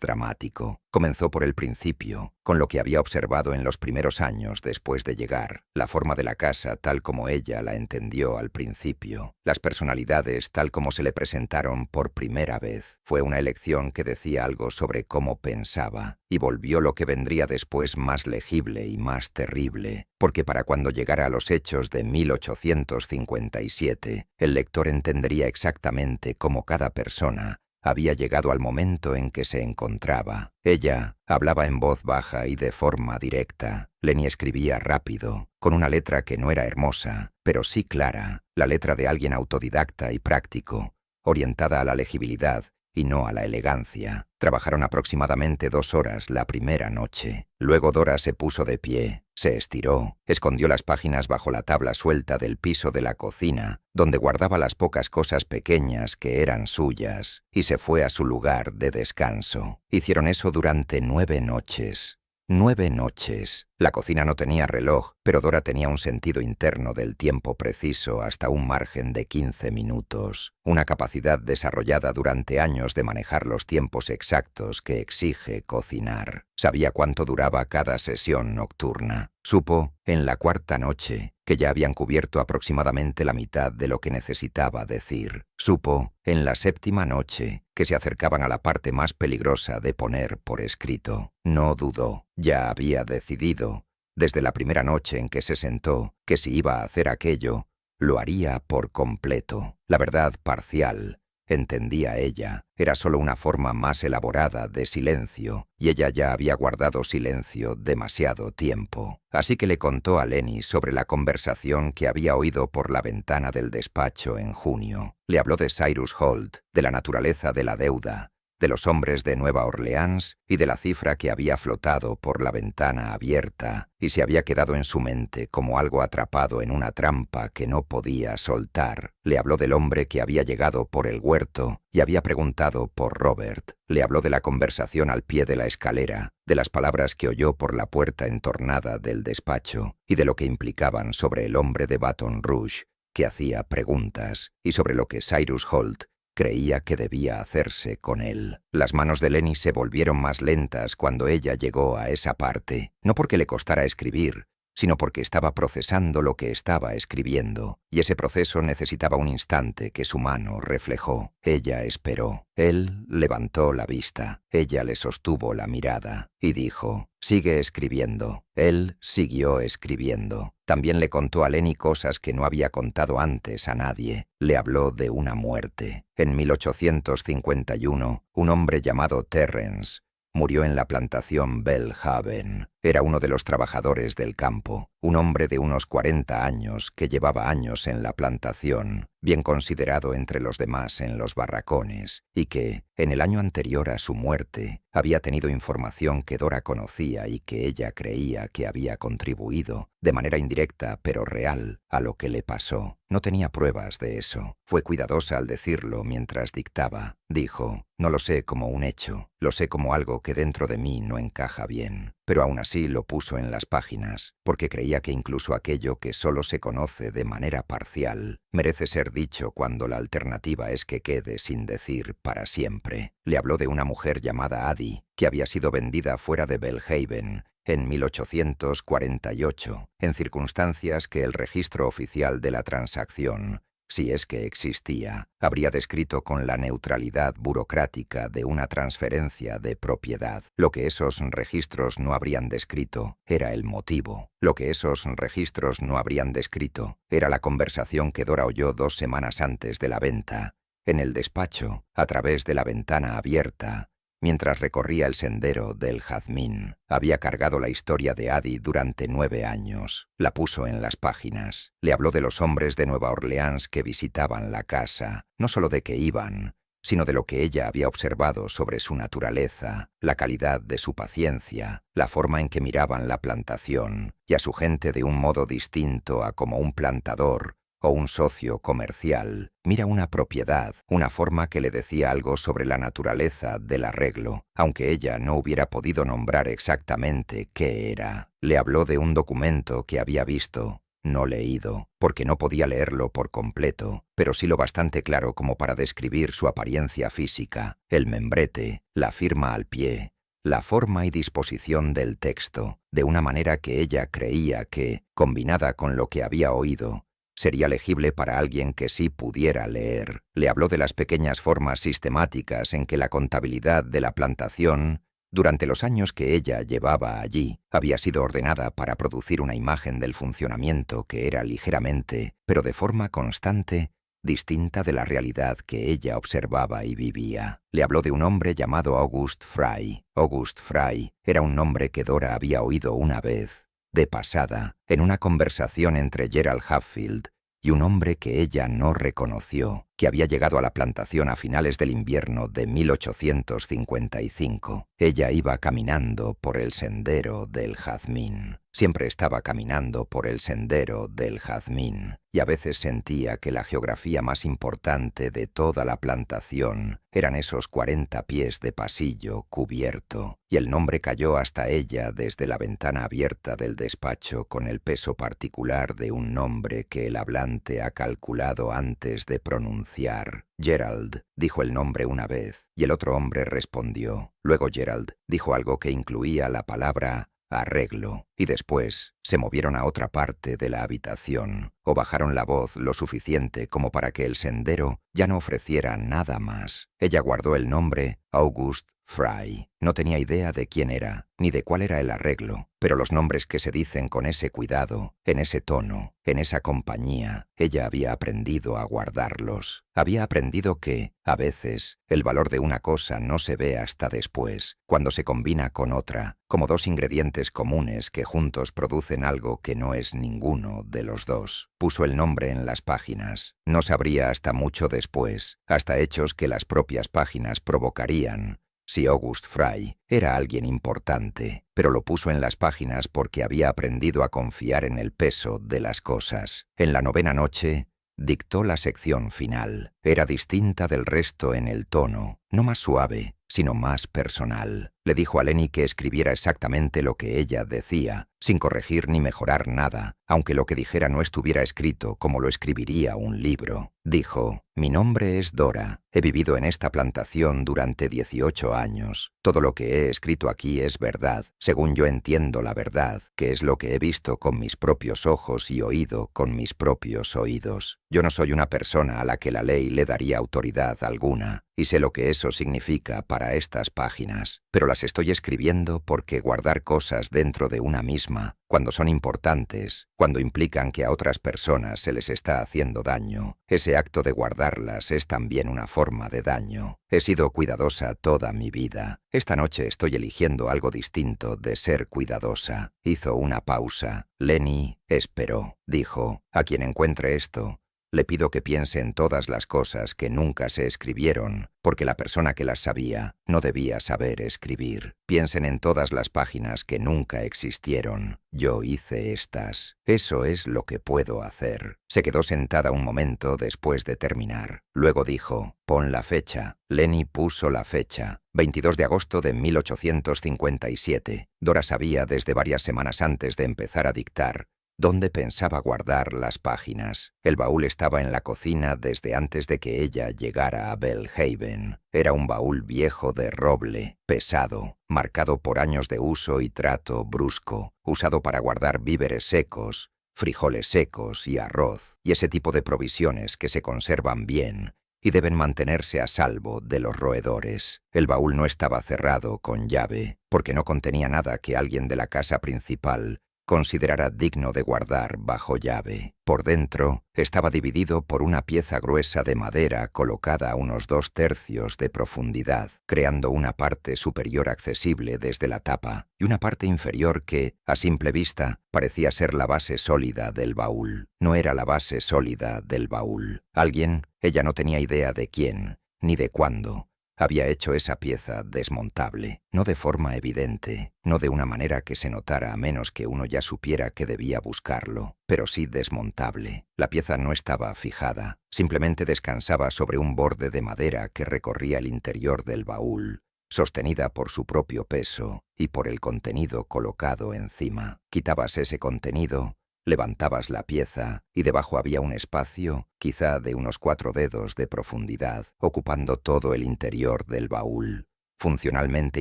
dramático. Comenzó por el principio, con lo que había observado en los primeros años después de llegar. La forma de la casa tal como ella la entendió al principio. Las personalidades tal como se le presentaron por primera vez. Fue una elección que decía algo sobre cómo pensaba, y volvió lo que vendría después más legible y más terrible, porque para cuando llegara a los hechos de 1857, el lector entendería exactamente cómo cada persona había llegado al momento en que se encontraba. Ella hablaba en voz baja y de forma directa. Lenny escribía rápido, con una letra que no era hermosa, pero sí clara, la letra de alguien autodidacta y práctico, orientada a la legibilidad y no a la elegancia. Trabajaron aproximadamente 2 horas la primera noche. Luego Dora se puso de pie, se estiró, escondió las páginas bajo la tabla suelta del piso de la cocina, donde guardaba las pocas cosas pequeñas que eran suyas, y se fue a su lugar de descanso. Hicieron eso durante 9 noches. 9 noches. La cocina no tenía reloj, pero Dora tenía un sentido interno del tiempo preciso hasta un margen de 15 minutos, una capacidad desarrollada durante años de manejar los tiempos exactos que exige cocinar. Sabía cuánto duraba cada sesión nocturna. Supo, en la 4ª noche, que ya habían cubierto aproximadamente la mitad de lo que necesitaba decir. Supo, en la 7ª noche, que se acercaban a la parte más peligrosa de poner por escrito. No dudó, ya había decidido, desde la primera noche en que se sentó, que si iba a hacer aquello, lo haría por completo. La verdad parcial, entendía ella, era solo una forma más elaborada de silencio, y ella ya había guardado silencio demasiado tiempo. Así que le contó a Lenny sobre la conversación que había oído por la ventana del despacho en junio. Le habló de Cyrus Holt, de la naturaleza de la deuda, de los hombres de Nueva Orleans y de la cifra que había flotado por la ventana abierta y se había quedado en su mente como algo atrapado en una trampa que no podía soltar. Le habló del hombre que había llegado por el huerto y había preguntado por Robert. Le habló de la conversación al pie de la escalera, de las palabras que oyó por la puerta entornada del despacho y de lo que implicaban sobre el hombre de Baton Rouge que hacía preguntas y sobre lo que Cyrus Holt creía que debía hacerse con él. Las manos de Lenny se volvieron más lentas cuando ella llegó a esa parte, no porque le costara escribir, sino porque estaba procesando lo que estaba escribiendo, y ese proceso necesitaba un instante que su mano reflejó. Ella esperó. Él levantó la vista. Ella le sostuvo la mirada y dijo: «Sigue escribiendo». Él siguió escribiendo. También le contó a Lenny cosas que no había contado antes a nadie. Le habló de una muerte. En 1851, un hombre llamado Terrence murió en la plantación Belhaven. Era uno de los trabajadores del campo, un hombre de unos 40 años que llevaba años en la plantación, bien considerado entre los demás en los barracones, y que, en el año anterior a su muerte, había tenido información que Dora conocía y que ella creía que había contribuido, de manera indirecta pero real, a lo que le pasó. No tenía pruebas de eso. Fue cuidadosa al decirlo mientras dictaba. Dijo: «No lo sé como un hecho, lo sé como algo que dentro de mí no encaja bien». Pero aún así lo puso en las páginas, porque creía que incluso aquello que solo se conoce de manera parcial merece ser dicho cuando la alternativa es que quede sin decir para siempre. Le habló de una mujer llamada Addie, que había sido vendida fuera de Belhaven en 1848, en circunstancias que el registro oficial de la transacción, si es que existía, habría descrito con la neutralidad burocrática de una transferencia de propiedad. Lo que esos registros no habrían descrito era el motivo. Lo que esos registros no habrían descrito era la conversación que Dora oyó 2 semanas antes de la venta, en el despacho, a través de la ventana abierta, mientras recorría el sendero del jazmín. Había cargado la historia de Addie durante 9 años. La puso en las páginas. Le habló de los hombres de Nueva Orleans que visitaban la casa, no solo de que iban, sino de lo que ella había observado sobre su naturaleza, la calidad de su paciencia, la forma en que miraban la plantación, y a su gente de un modo distinto a como un plantador o un socio comercial mira una propiedad, una forma que le decía algo sobre la naturaleza del arreglo, aunque ella no hubiera podido nombrar exactamente qué era. Le habló de un documento que había visto, no leído, porque no podía leerlo por completo, pero sí lo bastante claro como para describir su apariencia física, el membrete, la firma al pie, la forma y disposición del texto, de una manera que ella creía que, combinada con lo que había oído, sería legible para alguien que sí pudiera leer. Le habló de las pequeñas formas sistemáticas en que la contabilidad de la plantación, durante los años que ella llevaba allí, había sido ordenada para producir una imagen del funcionamiento que era ligeramente, pero de forma constante, distinta de la realidad que ella observaba y vivía. Le habló de un hombre llamado August Fry. August Fry era un nombre que Dora había oído una vez, de pasada, en una conversación entre Gerald Hatfield y un hombre que ella no reconoció, que había llegado a la plantación a finales del invierno de 1855. Ella iba caminando por el sendero del jazmín. Siempre estaba caminando por el sendero del jazmín, y a veces sentía que la geografía más importante de toda la plantación eran esos 40 pies de pasillo cubierto, y el nombre cayó hasta ella desde la ventana abierta del despacho con el peso particular de un nombre que el hablante ha calculado antes de pronunciar. Gerald dijo el nombre una vez, y el otro hombre respondió. Luego Gerald dijo algo que incluía la palabra arreglo, y después se movieron a otra parte de la habitación, o bajaron la voz lo suficiente como para que el sendero ya no ofreciera nada más. Ella guardó el nombre August Fry. No tenía idea de quién era, ni de cuál era el arreglo, pero los nombres que se dicen con ese cuidado, en ese tono, en esa compañía, ella había aprendido a guardarlos. Había aprendido que, a veces, el valor de una cosa no se ve hasta después, cuando se combina con otra, como 2 ingredientes comunes que juntos producen algo que no es ninguno de los dos. Puso el nombre en las páginas. No sabría hasta mucho después, hasta hechos que las propias páginas provocarían, si August Fry era alguien importante, pero lo puso en las páginas porque había aprendido a confiar en el peso de las cosas. En la 9ª noche, dictó la sección final. Era distinta del resto en el tono, no más suave, sino más personal. Le dijo a Lenny que escribiera exactamente lo que ella decía, sin corregir ni mejorar nada, aunque lo que dijera no estuviera escrito como lo escribiría un libro. Dijo: «Mi nombre es Dora. He vivido en esta plantación durante 18 años. Todo lo que he escrito aquí es verdad, según yo entiendo la verdad, que es lo que he visto con mis propios ojos y oído con mis propios oídos. Yo no soy una persona a la que la ley le daría autoridad alguna, y sé lo que eso significa para estas páginas, pero las estoy escribiendo porque guardar cosas dentro de una misma, cuando son importantes, cuando implican que a otras personas se les está haciendo daño, ese acto de guardarlas es también una forma de daño. He sido cuidadosa toda mi vida. Esta noche estoy eligiendo algo distinto de ser cuidadosa». Hizo una pausa. Lenny esperó. Dijo: «A quien encuentre esto, le pido que piense en todas las cosas que nunca se escribieron, porque la persona que las sabía no debía saber escribir. Piensen en todas las páginas que nunca existieron. Yo hice estas. Eso es lo que puedo hacer». Se quedó sentada un momento después de terminar. Luego dijo: «Pon la fecha». Lenny puso la fecha. 22 de agosto de 1857. Dora sabía desde varias semanas antes de empezar a dictar dónde pensaba guardar las páginas. El baúl estaba en la cocina desde antes de que ella llegara a Belhaven. Era un baúl viejo de roble, pesado, marcado por años de uso y trato brusco, usado para guardar víveres secos, frijoles secos y arroz, y ese tipo de provisiones que se conservan bien y deben mantenerse a salvo de los roedores. El baúl no estaba cerrado con llave, porque no contenía nada que alguien de la casa principal considerara digno de guardar bajo llave. Por dentro estaba dividido por una pieza gruesa de madera colocada a unos 2/3 de profundidad, creando una parte superior accesible desde la tapa y una parte inferior que, a simple vista, parecía ser la base sólida del baúl. No era la base sólida del baúl. Alguien, ella no tenía idea de quién, ni de cuándo, había hecho esa pieza desmontable, no de forma evidente, no de una manera que se notara a menos que uno ya supiera que debía buscarlo, pero sí desmontable. La pieza no estaba fijada, simplemente descansaba sobre un borde de madera que recorría el interior del baúl, sostenida por su propio peso y por el contenido colocado encima. Quitabas ese contenido, levantabas la pieza y debajo había un espacio, quizá de unos 4 dedos de profundidad, ocupando todo el interior del baúl, funcionalmente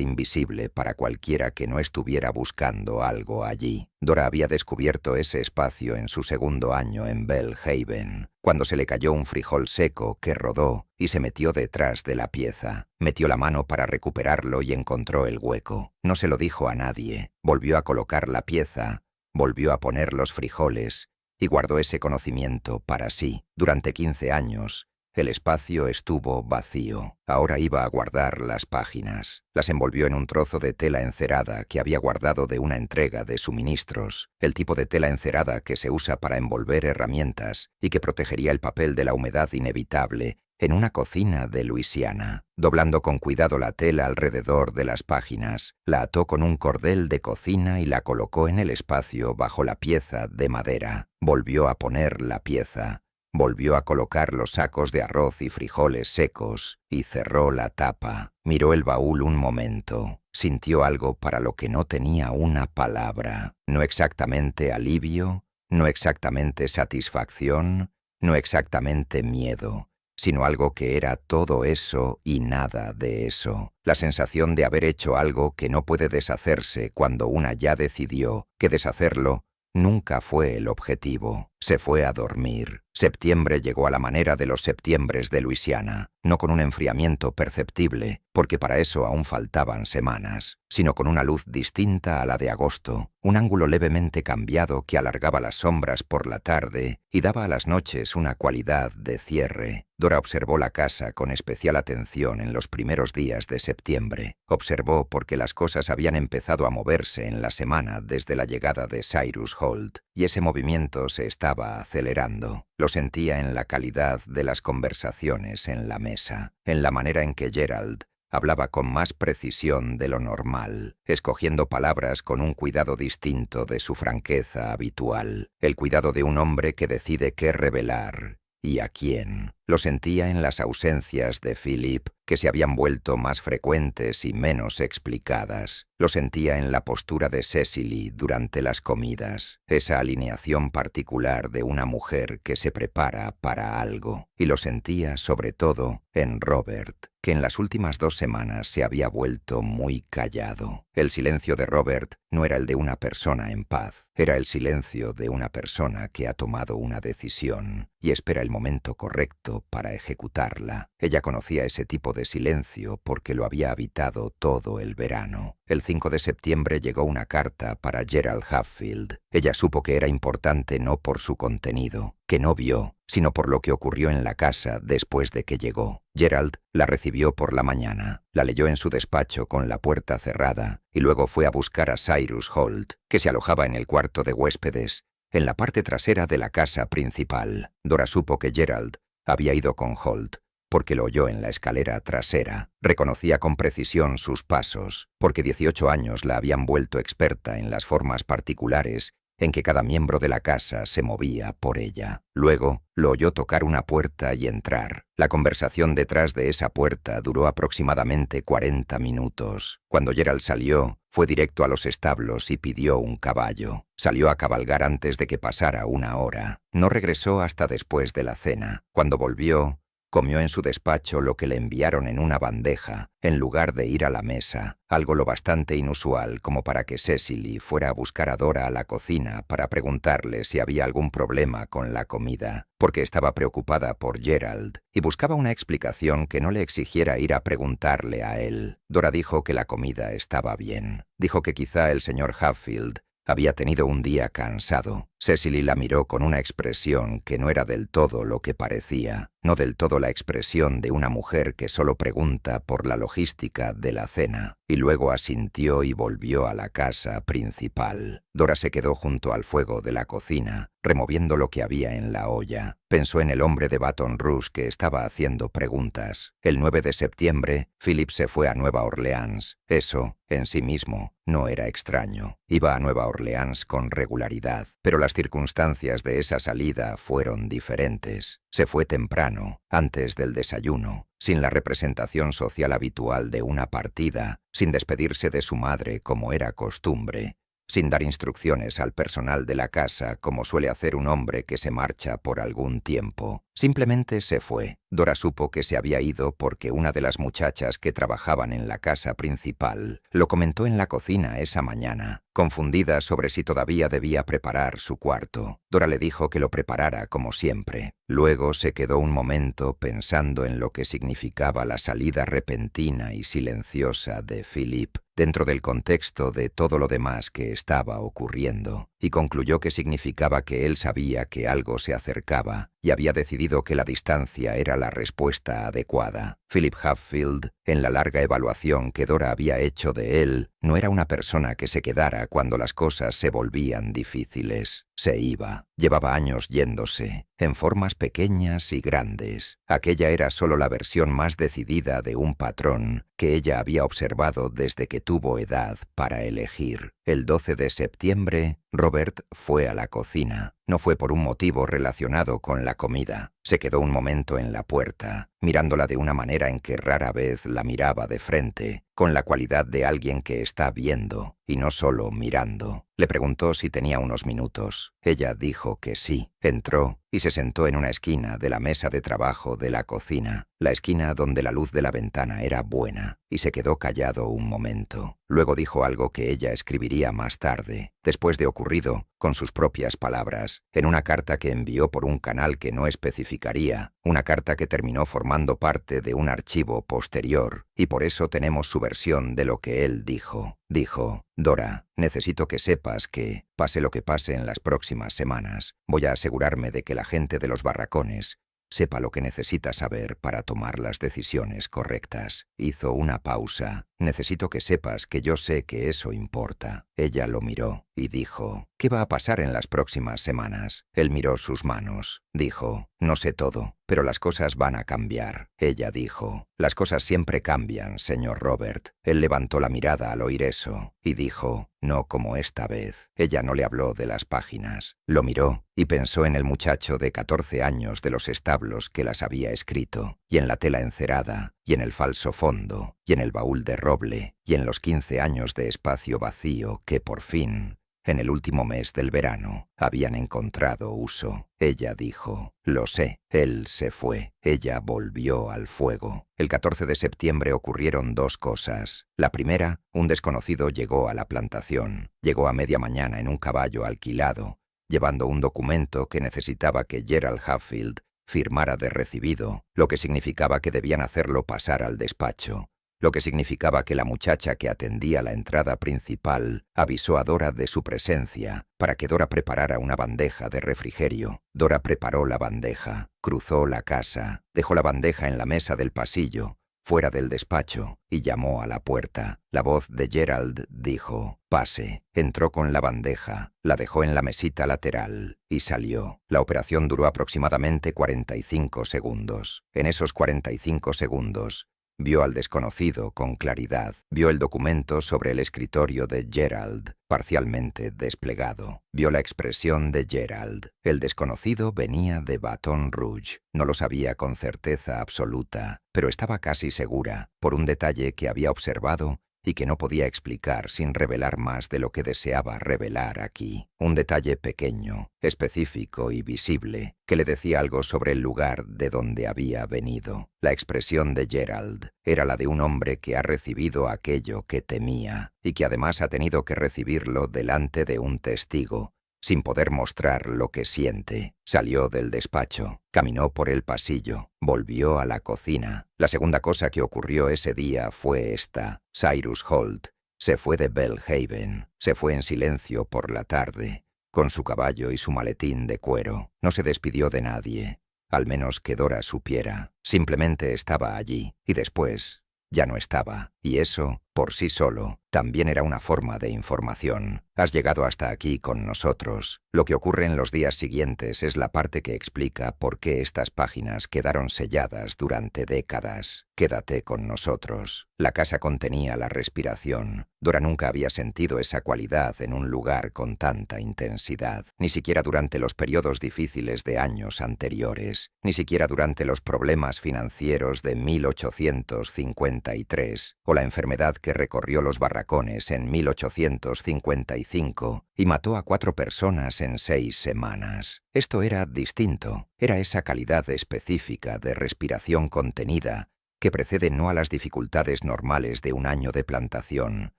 invisible para cualquiera que no estuviera buscando algo allí. Dora había descubierto ese espacio en su segundo año en Belhaven, cuando se le cayó un frijol seco que rodó y se metió detrás de la pieza. Metió la mano para recuperarlo y encontró el hueco. No se lo dijo a nadie. Volvió a colocar la pieza, volvió a poner los frijoles y guardó ese conocimiento para sí. Durante 15 años, el espacio estuvo vacío. Ahora iba a guardar las páginas. Las envolvió en un trozo de tela encerada que había guardado de una entrega de suministros, el tipo de tela encerada que se usa para envolver herramientas y que protegería el papel de la humedad inevitable en una cocina de Luisiana. Doblando con cuidado la tela alrededor de las páginas, la ató con un cordel de cocina y la colocó en el espacio bajo la pieza de madera. Volvió a poner la pieza. Volvió a colocar los sacos de arroz y frijoles secos y cerró la tapa. Miró el baúl un momento. Sintió algo para lo que no tenía una palabra. No exactamente alivio, no exactamente satisfacción, no exactamente miedo, sino algo que era todo eso y nada de eso. La sensación de haber hecho algo que no puede deshacerse cuando una ya decidió que deshacerlo nunca fue el objetivo. Se fue a dormir. Septiembre llegó a la manera de los septiembres de Luisiana, no con un enfriamiento perceptible, porque para eso aún faltaban semanas, sino con una luz distinta a la de agosto, un ángulo levemente cambiado que alargaba las sombras por la tarde y daba a las noches una cualidad de cierre. Dora observó la casa con especial atención en los primeros días de septiembre. Observó porque las cosas habían empezado a moverse en la semana desde la llegada de Cyrus Holt, y ese movimiento se estaba acelerando. Lo sentía en la calidad de las conversaciones en la mesa, en la manera en que Gerald hablaba con más precisión de lo normal, escogiendo palabras con un cuidado distinto de su franqueza habitual, el cuidado de un hombre que decide qué revelar y a quién. Lo sentía en las ausencias de Philip, que se habían vuelto más frecuentes y menos explicadas. Lo sentía en la postura de Cecily durante las comidas, esa alineación particular de una mujer que se prepara para algo. Y lo sentía, sobre todo, en Robert, que en las últimas 2 semanas se había vuelto muy callado. El silencio de Robert no era el de una persona en paz, era el silencio de una persona que ha tomado una decisión y espera el momento correcto para ejecutarla. Ella conocía ese tipo de silencio porque lo había habitado todo el verano. El 5 de septiembre llegó una carta para Gerald Hatfield. Ella supo que era importante no por su contenido, que no vio, sino por lo que ocurrió en la casa después de que llegó. Gerald la recibió por la mañana, la leyó en su despacho con la puerta cerrada y luego fue a buscar a Cyrus Holt, que se alojaba en el cuarto de huéspedes, en la parte trasera de la casa principal. Dora supo que Gerald había ido con Holt, porque lo oyó en la escalera trasera. Reconocía con precisión sus pasos, porque 18 años la habían vuelto experta en las formas particulares en que cada miembro de la casa se movía por ella. Luego, lo oyó tocar una puerta y entrar. La conversación detrás de esa puerta duró aproximadamente 40 minutos. Cuando Gerald salió, fue directo a los establos y pidió un caballo. Salió a cabalgar antes de que pasara 1 hora. No regresó hasta después de la cena. Cuando volvió, comió en su despacho lo que le enviaron en una bandeja, en lugar de ir a la mesa, algo lo bastante inusual como para que Cecily fuera a buscar a Dora a la cocina para preguntarle si había algún problema con la comida, porque estaba preocupada por Gerald y buscaba una explicación que no le exigiera ir a preguntarle a él. Dora dijo que la comida estaba bien. Dijo que quizá el señor Hatfield había tenido un día cansado. Cecily la miró con una expresión que no era del todo lo que parecía, no del todo la expresión de una mujer que solo pregunta por la logística de la cena, y luego asintió y volvió a la casa principal. Dora se quedó junto al fuego de la cocina, removiendo lo que había en la olla. Pensó en el hombre de Baton Rouge que estaba haciendo preguntas. El 9 de septiembre, Philip se fue a Nueva Orleans. Eso, en sí mismo, no era extraño. Iba a Nueva Orleans con regularidad, pero las circunstancias de esa salida fueron diferentes. Se fue temprano, antes del desayuno, sin la representación social habitual de una partida, sin despedirse de su madre como era costumbre, sin dar instrucciones al personal de la casa como suele hacer un hombre que se marcha por algún tiempo. Simplemente se fue. Dora supo que se había ido porque una de las muchachas que trabajaban en la casa principal lo comentó en la cocina esa mañana, confundida sobre si todavía debía preparar su cuarto. Dora le dijo que lo preparara como siempre. Luego se quedó un momento pensando en lo que significaba la salida repentina y silenciosa de Philip dentro del contexto de todo lo demás que estaba ocurriendo, y concluyó que significaba que él sabía que algo se acercaba y había decidido que la distancia era la respuesta adecuada. Philip Hatfield, en la larga evaluación que Dora había hecho de él, no era una persona que se quedara cuando las cosas se volvían difíciles. Se iba. Llevaba años yéndose, en formas pequeñas y grandes. Aquella era solo la versión más decidida de un patrón que ella había observado desde que tuvo edad para elegir. El 12 de septiembre, Robert fue a la cocina. No fue por un motivo relacionado con la comida. Se quedó un momento en la puerta, mirándola de una manera en que rara vez la miraba de frente, con la cualidad de alguien que está viendo, y no solo mirando. Le preguntó si tenía unos minutos. Ella dijo que sí. Entró y se sentó en una esquina de la mesa de trabajo de la cocina, la esquina donde la luz de la ventana era buena, y se quedó callado un momento. Luego dijo algo que ella escribiría más tarde, después de ocurrido, con sus propias palabras, en una carta que envió por un canal que no especificaría, una carta que terminó formando parte de un archivo posterior, y por eso tenemos su versión de lo que él dijo. Dijo: Dora, necesito que sepas que, pase lo que pase en las próximas semanas, voy a asegurarme de que la gente de los barracones sepa lo que necesita saber para tomar las decisiones correctas. Hizo una pausa. necesito que sepas que yo sé que eso importa. Ella lo miró y dijo, ¿qué va a pasar en las próximas semanas? Él miró sus manos. Dijo, no sé todo, pero las cosas van a cambiar. Ella dijo, las cosas siempre cambian, señor Robert. Él levantó la mirada al oír eso y dijo, no como esta vez. Ella no le habló de las páginas. Lo miró y pensó en el muchacho de 14 años de los establos que las había escrito, y en la tela encerada, y en el falso fondo, y en el baúl de roble, y en los 15 años de espacio vacío que por fin, en el último mes del verano, habían encontrado uso. Ella dijo, lo sé. Él se fue. Ella volvió al fuego. El 14 de septiembre ocurrieron dos cosas. La primera, un desconocido llegó a la plantación. Llegó a media mañana en un caballo alquilado, llevando un documento que necesitaba que Gerald Hatfield firmara de recibido, lo que significaba que debían hacerlo pasar al despacho. Lo que significaba que la muchacha que atendía la entrada principal avisó a Dora de su presencia para que Dora preparara una bandeja de refrigerio. Dora preparó la bandeja, cruzó la casa, dejó la bandeja en la mesa del pasillo, fuera del despacho, y llamó a la puerta. La voz de Gerald dijo, «Pase». Entró con la bandeja, la dejó en la mesita lateral y salió. La operación duró aproximadamente 45 segundos. En esos 45 segundos, vio al desconocido con claridad. Vio el documento sobre el escritorio de Gerald, parcialmente desplegado. Vio la expresión de Gerald. El desconocido venía de Baton Rouge. No lo sabía con certeza absoluta, pero estaba casi segura, por un detalle que había observado y que no podía explicar sin revelar más de lo que deseaba revelar aquí. Un detalle pequeño, específico y visible, que le decía algo sobre el lugar de donde había venido. La expresión de Gerald era la de un hombre que ha recibido aquello que temía y que además ha tenido que recibirlo delante de un testigo, sin poder mostrar lo que siente. Salió del despacho, caminó por el pasillo, volvió a la cocina. La segunda cosa que ocurrió ese día fue esta. Cyrus Holt se fue de Belhaven, se fue en silencio por la tarde, con su caballo y su maletín de cuero. No se despidió de nadie, al menos que Dora supiera. Simplemente estaba allí, y después ya no estaba. Y eso, por sí solo, también era una forma de información. Has llegado hasta aquí con nosotros. Lo que ocurre en los días siguientes es la parte que explica por qué estas páginas quedaron selladas durante décadas. Quédate con nosotros. La casa contenía la respiración. Dora nunca había sentido esa cualidad en un lugar con tanta intensidad, ni siquiera durante los periodos difíciles de años anteriores, ni siquiera durante los problemas financieros de 1853, o la enfermedad que recorrió los barracones en 1855 y mató a 4 personas en 6 semanas. Esto era distinto. Era esa calidad específica de respiración contenida que precede no a las dificultades normales de un año de plantación,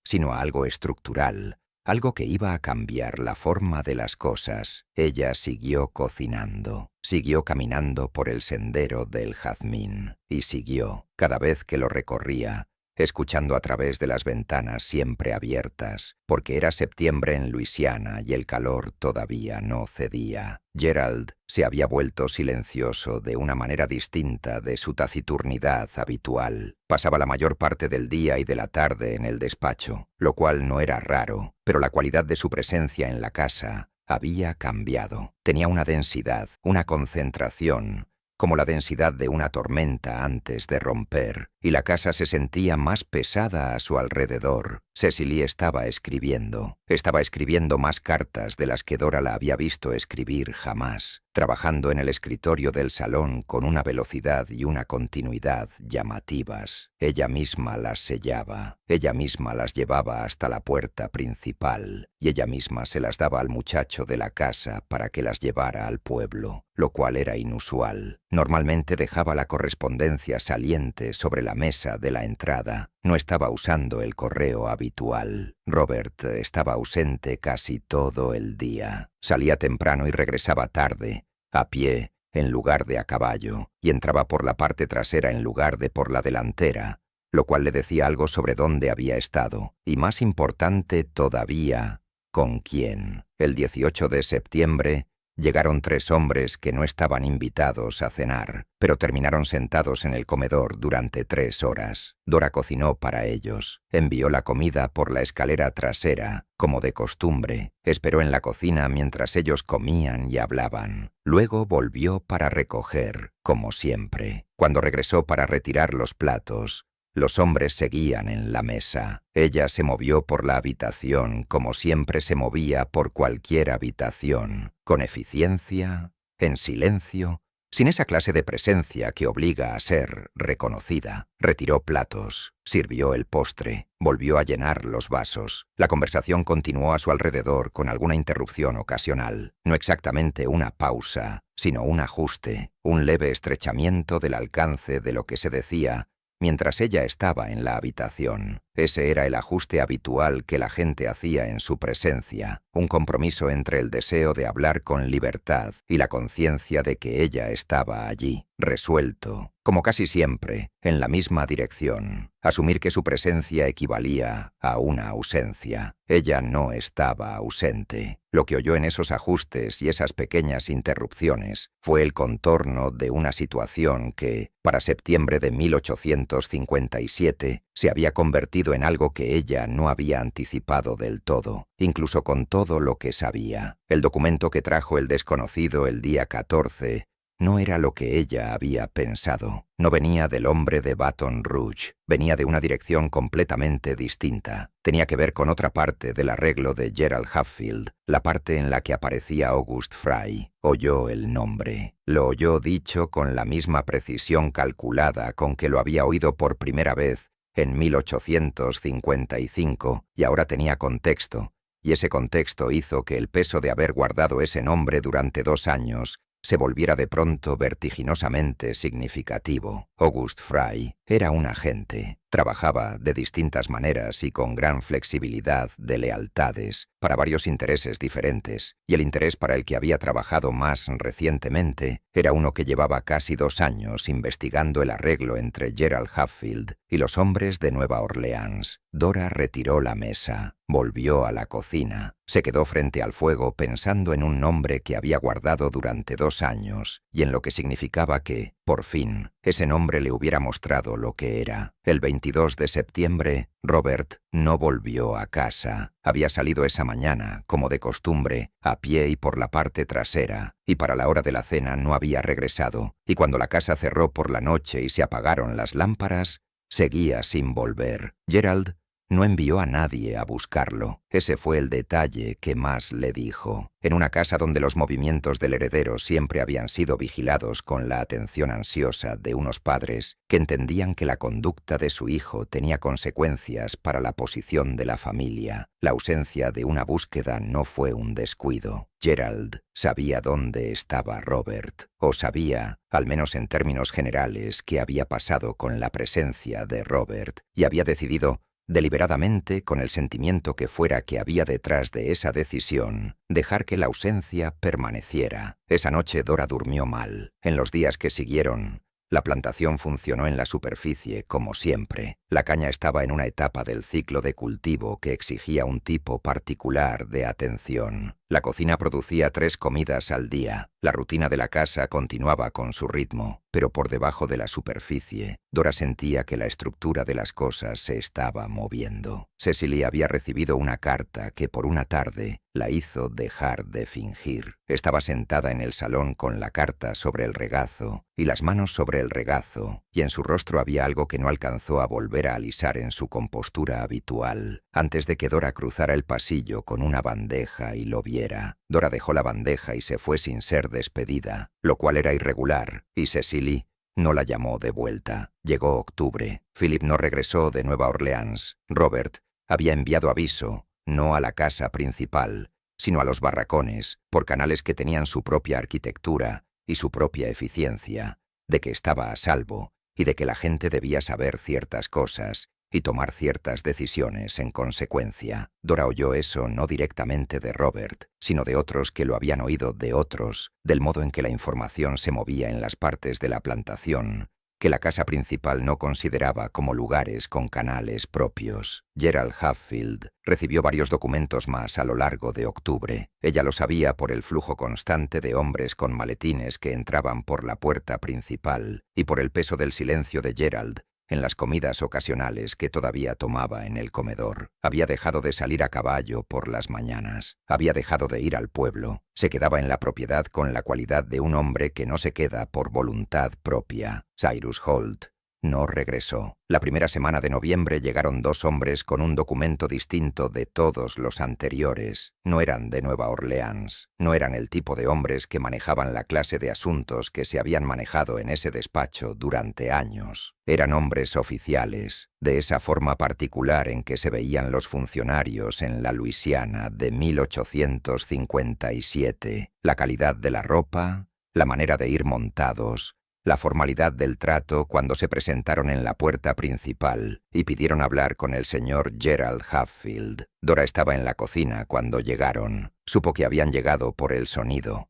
sino a algo estructural, algo que iba a cambiar la forma de las cosas. Ella siguió cocinando, siguió caminando por el sendero del jazmín, y siguió, cada vez que lo recorría, escuchando a través de las ventanas siempre abiertas, porque era septiembre en Luisiana y el calor todavía no cedía. Gerald se había vuelto silencioso de una manera distinta de su taciturnidad habitual. Pasaba la mayor parte del día y de la tarde en el despacho, lo cual no era raro, pero la cualidad de su presencia en la casa había cambiado. Tenía una densidad, una concentración, como la densidad de una tormenta antes de romper, y la casa se sentía más pesada a su alrededor. Cecily estaba escribiendo más cartas de las que Dora la había visto escribir jamás, trabajando en el escritorio del salón con una velocidad y una continuidad llamativas. Ella misma las sellaba, ella misma las llevaba hasta la puerta principal, y ella misma se las daba al muchacho de la casa para que las llevara al pueblo, lo cual era inusual. Normalmente dejaba la correspondencia saliente sobre la mesa de la entrada. No estaba usando el correo habitual. Robert estaba ausente casi todo el día. Salía temprano y regresaba tarde, a pie en lugar de a caballo, y entraba por la parte trasera en lugar de por la delantera, lo cual le decía algo sobre dónde había estado, y más importante todavía, con quién. El 18 de septiembre Llegaron 3 hombres que no estaban invitados a cenar, pero terminaron sentados en el comedor durante 3 horas. Dora cocinó para ellos, envió la comida por la escalera trasera, como de costumbre, esperó en la cocina mientras ellos comían y hablaban. Luego volvió para recoger, como siempre. Cuando regresó para retirar los platos, los hombres seguían en la mesa. Ella se movió por la habitación como siempre se movía por cualquier habitación, con eficiencia, en silencio, sin esa clase de presencia que obliga a ser reconocida. Retiró platos, sirvió el postre, volvió a llenar los vasos. La conversación continuó a su alrededor con alguna interrupción ocasional. No exactamente una pausa, sino un ajuste, un leve estrechamiento del alcance de lo que se decía mientras ella estaba en la habitación. Ese era el ajuste habitual que la gente hacía en su presencia, un compromiso entre el deseo de hablar con libertad y la conciencia de que ella estaba allí, resuelto, como casi siempre, en la misma dirección, asumir que su presencia equivalía a una ausencia. Ella no estaba ausente. Lo que oyó en esos ajustes y esas pequeñas interrupciones fue el contorno de una situación que, para septiembre de 1857, se había convertido en algo que ella no había anticipado del todo, incluso con todo lo que sabía. El documento que trajo el desconocido el día 14 no era lo que ella había pensado. No venía del hombre de Baton Rouge, venía de una dirección completamente distinta. Tenía que ver con otra parte del arreglo de Gerald Hatfield, la parte en la que aparecía August Fry. Oyó el nombre. Lo oyó dicho con la misma precisión calculada con que lo había oído por primera vez en 1855, y ahora tenía contexto, y ese contexto hizo que el peso de haber guardado ese nombre durante 2 años se volviera de pronto vertiginosamente significativo. August Fry era un agente. Trabajaba de distintas maneras y con gran flexibilidad de lealtades para varios intereses diferentes, y el interés para el que había trabajado más recientemente era uno que llevaba casi 2 años investigando el arreglo entre Gerald Hatfield y los hombres de Nueva Orleans. Dora retiró la mesa, volvió a la cocina, se quedó frente al fuego pensando en un nombre que había guardado durante 2 años y en lo que significaba que, por fin, ese nombre le hubiera mostrado lo que era. El 22 de septiembre, Robert no volvió a casa. Había salido esa mañana, como de costumbre, a pie y por la parte trasera, y para la hora de la cena no había regresado, y cuando la casa cerró por la noche y se apagaron las lámparas, seguía sin volver. Gerald no envió a nadie a buscarlo. Ese fue el detalle que más le dijo. En una casa donde los movimientos del heredero siempre habían sido vigilados con la atención ansiosa de unos padres que entendían que la conducta de su hijo tenía consecuencias para la posición de la familia, la ausencia de una búsqueda no fue un descuido. Gerald sabía dónde estaba Robert, o sabía, al menos en términos generales, qué había pasado con la presencia de Robert, y había decidido deliberadamente, con el sentimiento que fuera que había detrás de esa decisión, dejar que la ausencia permaneciera. Esa noche Dora durmió mal. En los días que siguieron, la plantación funcionó en la superficie como siempre. La caña estaba en una etapa del ciclo de cultivo que exigía un tipo particular de atención. La cocina producía 3 comidas al día. La rutina de la casa continuaba con su ritmo, pero por debajo de la superficie, Dora sentía que la estructura de las cosas se estaba moviendo. Cecily había recibido una carta que por una tarde la hizo dejar de fingir. Estaba sentada en el salón con la carta sobre el regazo y las manos sobre el regazo, y en su rostro había algo que no alcanzó a volver a alisar en su compostura habitual, antes de que Dora cruzara el pasillo con una bandeja y lo viera. Dora dejó la bandeja y se fue sin ser despedida, lo cual era irregular, y Cecily no la llamó de vuelta. Llegó octubre. Philip no regresó de Nueva Orleans. Robert había enviado aviso, no a la casa principal, sino a los barracones, por canales que tenían su propia arquitectura y su propia eficiencia, de que estaba a salvo y de que la gente debía saber ciertas cosas y tomar ciertas decisiones en consecuencia. Dora oyó eso no directamente de Robert, sino de otros que lo habían oído de otros, del modo en que la información se movía en las partes de la plantación que la casa principal no consideraba como lugares con canales propios. Gerald Hatfield recibió varios documentos más a lo largo de octubre. Ella lo sabía por el flujo constante de hombres con maletines que entraban por la puerta principal y por el peso del silencio de Gerald en las comidas ocasionales que todavía tomaba en el comedor. Había dejado de salir a caballo por las mañanas. Había dejado de ir al pueblo. Se quedaba en la propiedad con la cualidad de un hombre que no se queda por voluntad propia. Cyrus Holt no regresó. La primera semana de noviembre llegaron 2 hombres con un documento distinto de todos los anteriores. No eran de Nueva Orleans. No eran el tipo de hombres que manejaban la clase de asuntos que se habían manejado en ese despacho durante años. Eran hombres oficiales, de esa forma particular en que se veían los funcionarios en la Luisiana de 1857. La calidad de la ropa, la manera de ir montados, la formalidad del trato cuando se presentaron en la puerta principal y pidieron hablar con el señor Gerald Hatfield. Dora estaba en la cocina cuando llegaron. Supo que habían llegado por el sonido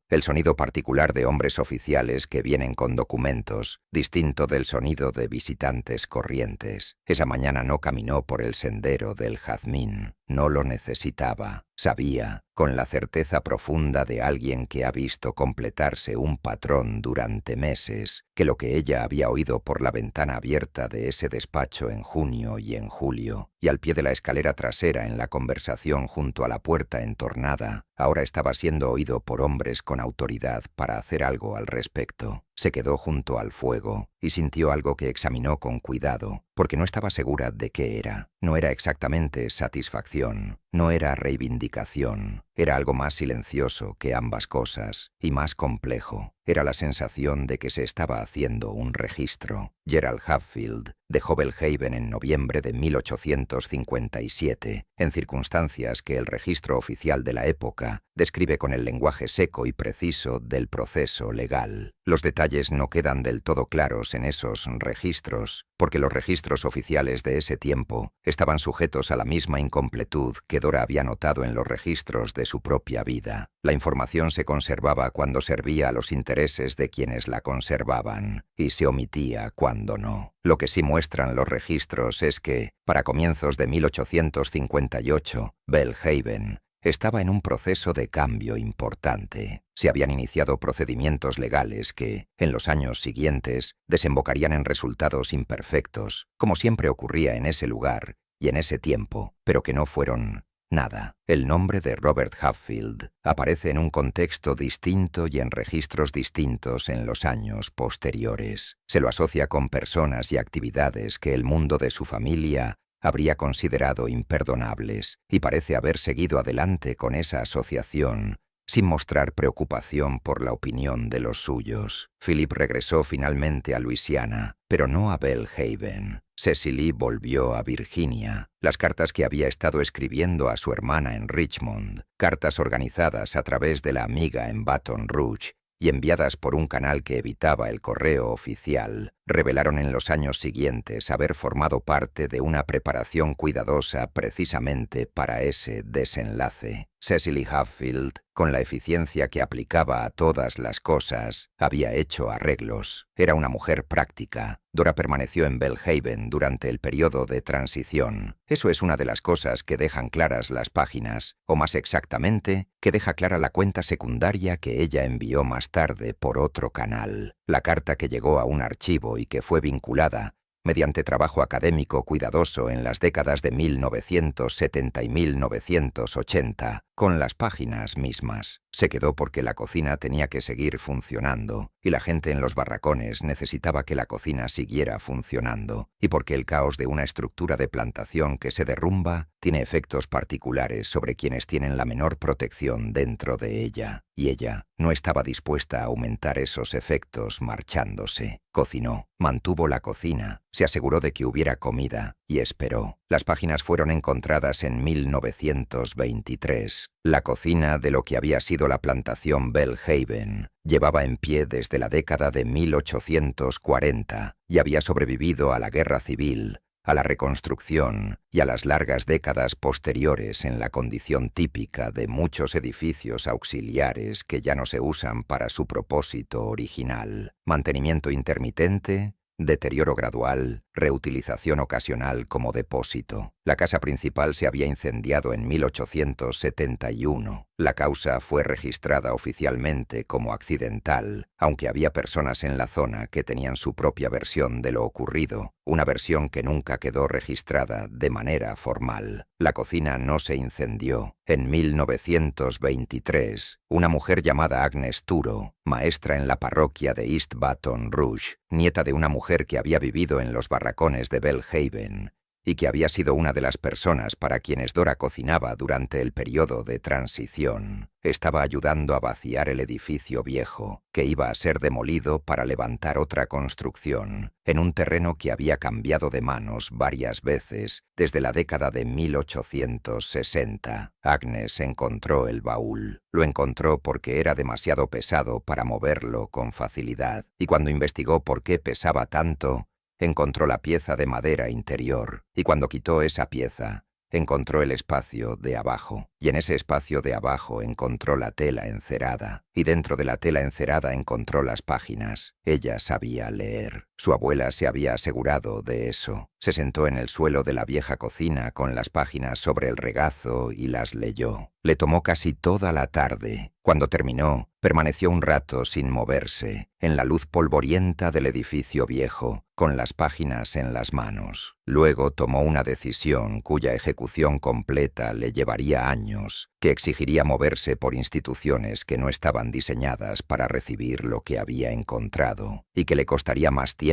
particular de hombres oficiales que vienen con documentos, distinto del sonido de visitantes corrientes. Esa mañana no caminó por el sendero del jazmín. No lo necesitaba. Sabía, con la certeza profunda de alguien que ha visto completarse un patrón durante meses, que lo que ella había oído por la ventana abierta de ese despacho en junio y en julio, y al pie de la escalera trasera en la conversación junto a la puerta entornada, ahora estaba siendo oído por hombres con autoridad para hacer algo al respecto. Se quedó junto al fuego y sintió algo que examinó con cuidado, porque no estaba segura de qué era. No era exactamente satisfacción, no era reivindicación, era algo más silencioso que ambas cosas y más complejo. Era la sensación de que se estaba haciendo un registro. Gerald Hatfield dejó Belhaven en noviembre de 1857, en circunstancias que el registro oficial de la época describe con el lenguaje seco y preciso del proceso legal. Los detalles no quedan del todo claros en esos registros, porque los registros oficiales de ese tiempo estaban sujetos a la misma incompletud que Dora había notado en los registros de su propia vida. La información se conservaba cuando servía a los intereses de quienes la conservaban, y se omitía cuando no. Lo que sí muestran los registros es que, para comienzos de 1858, Belhaven estaba en un proceso de cambio importante. Se habían iniciado procedimientos legales que, en los años siguientes, desembocarían en resultados imperfectos, como siempre ocurría en ese lugar y en ese tiempo, pero que no fueron nada. El nombre de Robert Hatfield aparece en un contexto distinto y en registros distintos en los años posteriores. Se lo asocia con personas y actividades que el mundo de su familia habría considerado imperdonables, y parece haber seguido adelante con esa asociación sin mostrar preocupación por la opinión de los suyos. Philip regresó finalmente a Luisiana, pero no a Belhaven. Cecily volvió a Virginia. Las cartas que había estado escribiendo a su hermana en Richmond, cartas organizadas a través de la amiga en Baton Rouge y enviadas por un canal que evitaba el correo oficial, revelaron en los años siguientes haber formado parte de una preparación cuidadosa precisamente para ese desenlace. Cecily Hatfield, con la eficiencia que aplicaba a todas las cosas, había hecho arreglos. Era una mujer práctica. Dora permaneció en Belhaven durante el periodo de transición. Eso es una de las cosas que dejan claras las páginas, o más exactamente, que deja clara la cuenta secundaria que ella envió más tarde por otro canal. La carta que llegó a un archivo y que fue vinculada, mediante trabajo académico cuidadoso en las décadas de 1970 y 1980, con las páginas mismas. Se quedó porque la cocina tenía que seguir funcionando, y la gente en los barracones necesitaba que la cocina siguiera funcionando, y porque el caos de una estructura de plantación que se derrumba tiene efectos particulares sobre quienes tienen la menor protección dentro de ella, y ella no estaba dispuesta a aumentar esos efectos marchándose. Cocinó, mantuvo la cocina, se aseguró de que hubiera comida y esperó. Las páginas fueron encontradas en 1923. La cocina de lo que había sido la plantación Belhaven llevaba en pie desde la década de 1840 y había sobrevivido a la guerra civil, a la reconstrucción y a las largas décadas posteriores en la condición típica de muchos edificios auxiliares que ya no se usan para su propósito original. Mantenimiento intermitente, Deterioro gradual, reutilización ocasional como depósito. La casa principal se había incendiado en 1871. La causa fue registrada oficialmente como accidental, aunque había personas en la zona que tenían su propia versión de lo ocurrido, una versión que nunca quedó registrada de manera formal. La cocina no se incendió. En 1923, una mujer llamada Agnes Turo, maestra en la parroquia de East Baton Rouge, nieta de una mujer que había vivido en los barracones de Belhaven, y que había sido una de las personas para quienes Dora cocinaba durante el periodo de transición, estaba ayudando a vaciar el edificio viejo, que iba a ser demolido para levantar otra construcción, en un terreno que había cambiado de manos varias veces desde la década de 1860. Agnes encontró el baúl. Lo encontró porque era demasiado pesado para moverlo con facilidad, y cuando investigó por qué pesaba tanto, encontró la pieza de madera interior, y cuando quitó esa pieza, encontró el espacio de abajo, y en ese espacio de abajo encontró la tela encerada, y dentro de la tela encerada encontró las páginas. Ella sabía leer. Su abuela se había asegurado de eso. Se sentó en el suelo de la vieja cocina con las páginas sobre el regazo y las leyó. Le tomó casi toda la tarde. Cuando terminó, permaneció un rato sin moverse, en la luz polvorienta del edificio viejo, con las páginas en las manos. Luego tomó una decisión cuya ejecución completa le llevaría años, que exigiría moverse por instituciones que no estaban diseñadas para recibir lo que había encontrado, y que le costaría más tiempo,